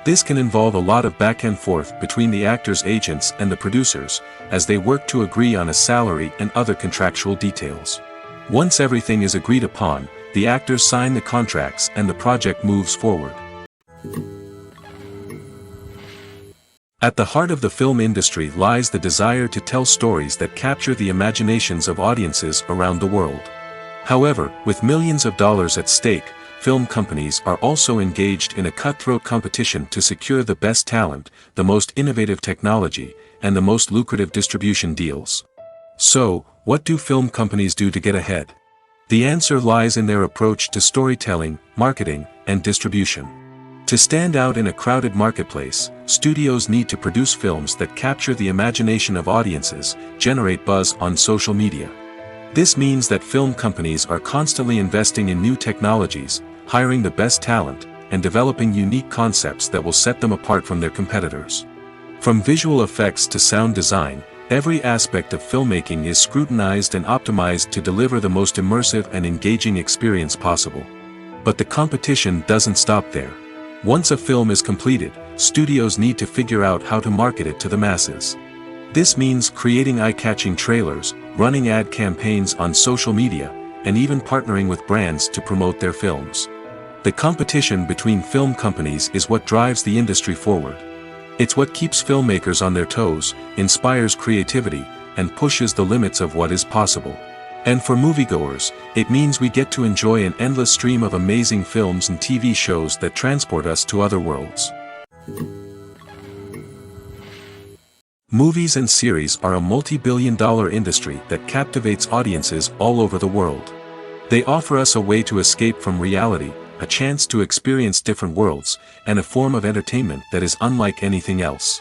This can involve a lot of back and forth between the actors' agents and the producers, as they work to agree on a salary and other contractual details. Once everything is agreed upon, the actors sign the contracts and the project moves forward. At the heart of the film industry lies the desire to tell stories that capture the imaginations of audiences around the world. However, with millions of dollars at stake, film companies are also engaged in a cutthroat competition to secure the best talent, the most innovative technology, and the most lucrative distribution deals. So, what do film companies do to get ahead? The answer lies in their approach to storytelling, marketing, and distribution. To stand out in a crowded marketplace, studios need to produce films that capture the imagination of audiences, generate buzz on social media. This means that film companies are constantly investing in new technologies, hiring the best talent, and developing unique concepts that will set them apart from their competitors. From visual effects to sound design, every aspect of filmmaking is scrutinized and optimized to deliver the most immersive and engaging experience possible. But the competition doesn't stop there. Once a film is completed, studios need to figure out how to market it to the masses. This means creating eye-catching trailers, running ad campaigns on social media, and even partnering with brands to promote their films. The competition between film companies is what drives the industry forward. It's what keeps filmmakers on their toes, inspires creativity, and pushes the limits of what is possible. And for moviegoers, it means we get to enjoy an endless stream of amazing films and TV shows that transport us to other worlds. Movies and series are a multi-billion-dollar industry that captivates audiences all over the world. They offer us a way to escape from reality, a chance to experience different worlds, and a form of entertainment that is unlike anything else.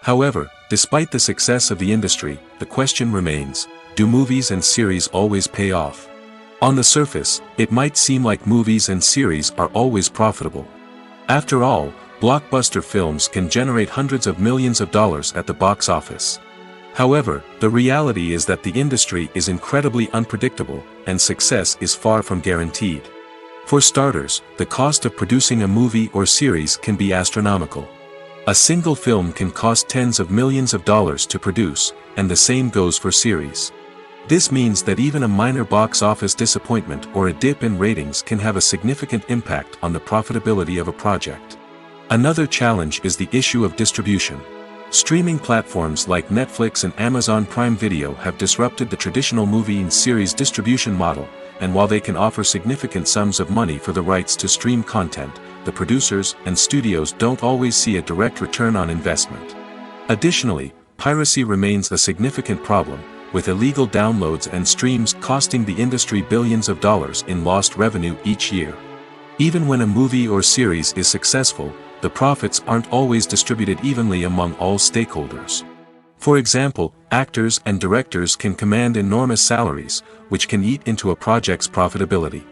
However, despite the success of the industry, the question remains: do movies and series always pay off? On the surface, it might seem like movies and series are always profitable. After all, blockbuster films can generate hundreds of millions of dollars at the box office. However, the reality is that the industry is incredibly unpredictable, and success is far from guaranteed. For starters, the cost of producing a movie or series can be astronomical. A single film can cost tens of millions of dollars to produce, and the same goes for series. This means that even a minor box office disappointment or a dip in ratings can have a significant impact on the profitability of a project. Another challenge is the issue of distribution. Streaming platforms like Netflix and Amazon Prime Video have disrupted the traditional movie and series distribution model, and while they can offer significant sums of money for the rights to stream content, the producers and studios don't always see a direct return on investment. Additionally, piracy remains a significant problem, with illegal downloads and streams costing the industry billions of dollars in lost revenue each year. Even when a movie or series is successful, the profits aren't always distributed evenly among all stakeholders. For example, actors and directors can command enormous salaries, which can eat into a project's profitability.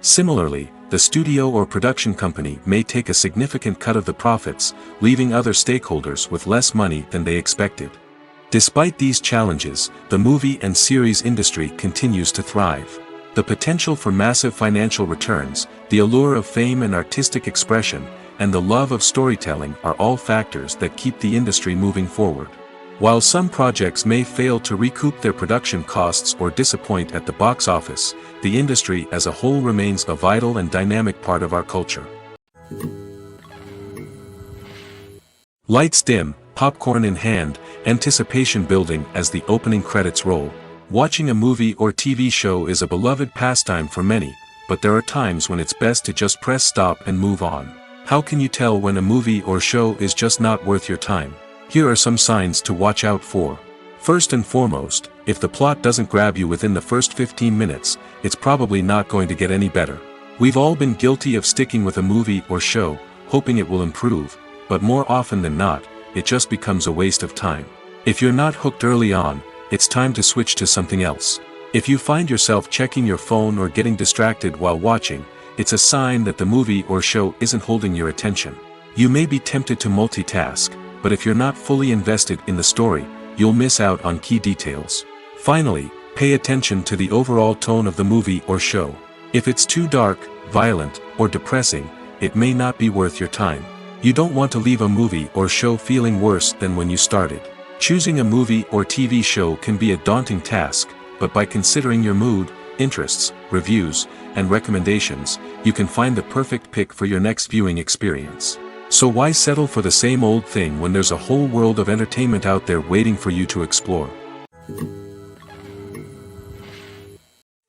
Similarly, the studio or production company may take a significant cut of the profits, leaving other stakeholders with less money than they expected. Despite these challenges, the movie and series industry continues to thrive. The potential for massive financial returns, the allure of fame and artistic expression, and the love of storytelling are all factors that keep the industry moving forward. While some projects may fail to recoup their production costs or disappoint at the box office, the industry as a whole remains a vital and dynamic part of our culture. Lights dim, popcorn in hand, anticipation building as the opening credits roll. Watching a movie or TV show is a beloved pastime for many, but there are times when it's best to just press stop and move on. How can you tell when a movie or show is just not worth your time? Here are some signs to watch out for. First and foremost, if the plot doesn't grab you within the first 15 minutes, it's probably not going to get any better. We've all been guilty of sticking with a movie or show, hoping it will improve, but more often than not, it just becomes a waste of time. If you're not hooked early on, it's time to switch to something else. If you find yourself checking your phone or getting distracted while watching, it's a sign that the movie or show isn't holding your attention. You may be tempted to multitask, but if you're not fully invested in the story, you'll miss out on key details. Finally, pay attention to the overall tone of the movie or show. If it's too dark, violent, or depressing, it may not be worth your time. You don't want to leave a movie or show feeling worse than when you started. Choosing a movie or TV show can be a daunting task, but by considering your mood, interests, reviews, and recommendations, you can find the perfect pick for your next viewing experience. So why settle for the same old thing when there's a whole world of entertainment out there waiting for you to explore?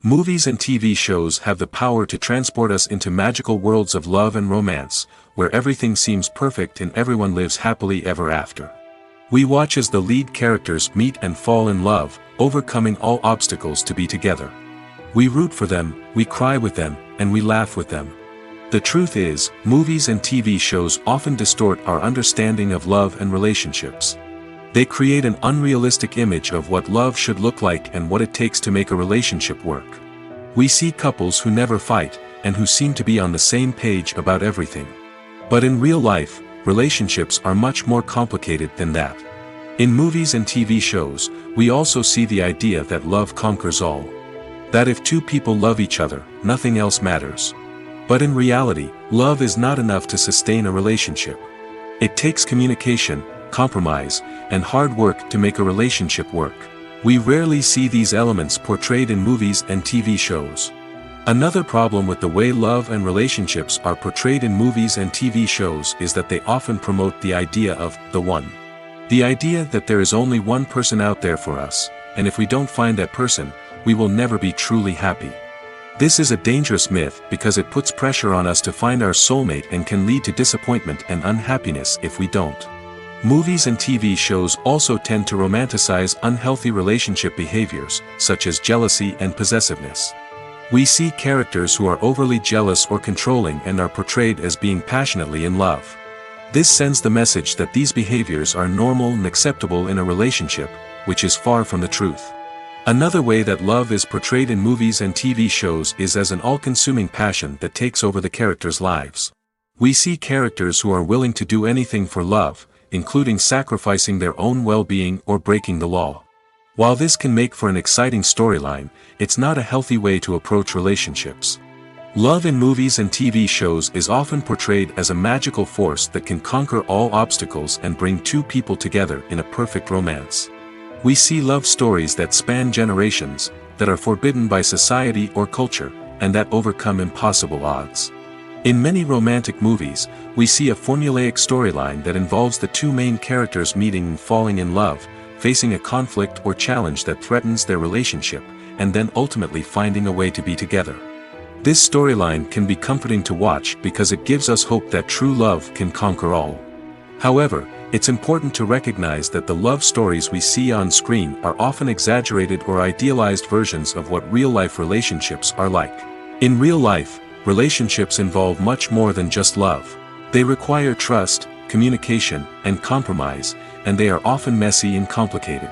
Movies and TV shows have the power to transport us into magical worlds of love and romance, where everything seems perfect and everyone lives happily ever after. We watch as the lead characters meet and fall in love, overcoming all obstacles to be together. We root for them, we cry with them, and we laugh with them. The truth is, movies and TV shows often distort our understanding of love and relationships. They create an unrealistic image of what love should look like and what it takes to make a relationship work. We see couples who never fight, and who seem to be on the same page about everything. But in real life, relationships are much more complicated than that. In movies and TV shows, we also see the idea that love conquers all. That if two people love each other, nothing else matters. But in reality, love is not enough to sustain a relationship. It takes communication, compromise, and hard work to make a relationship work. We rarely see these elements portrayed in movies and TV shows. Another problem with the way love and relationships are portrayed in movies and TV shows is that they often promote the idea of the one. The idea that there is only one person out there for us, and if we don't find that person, we will never be truly happy. This is a dangerous myth because it puts pressure on us to find our soulmate and can lead to disappointment and unhappiness if we don't. Movies and TV shows also tend to romanticize unhealthy relationship behaviors, such as jealousy and possessiveness. We see characters who are overly jealous or controlling and are portrayed as being passionately in love. This sends the message that these behaviors are normal and acceptable in a relationship, which is far from the truth. Another way that love is portrayed in movies and TV shows is as an all-consuming passion that takes over the characters' lives. We see characters who are willing to do anything for love, including sacrificing their own well-being or breaking the law. While this can make for an exciting storyline, it's not a healthy way to approach relationships. Love in movies and TV shows is often portrayed as a magical force that can conquer all obstacles and bring two people together in a perfect romance. We see love stories that span generations, that are forbidden by society or culture, and that overcome impossible odds. In many romantic movies, we see a formulaic storyline that involves the two main characters meeting and falling in love, facing a conflict or challenge that threatens their relationship, and then ultimately finding a way to be together. This storyline can be comforting to watch because it gives us hope that true love can conquer all. However, it's important to recognize that the love stories we see on screen are often exaggerated or idealized versions of what real-life relationships are like. In real life, relationships involve much more than just love. They require trust, communication, and compromise, and they are often messy and complicated.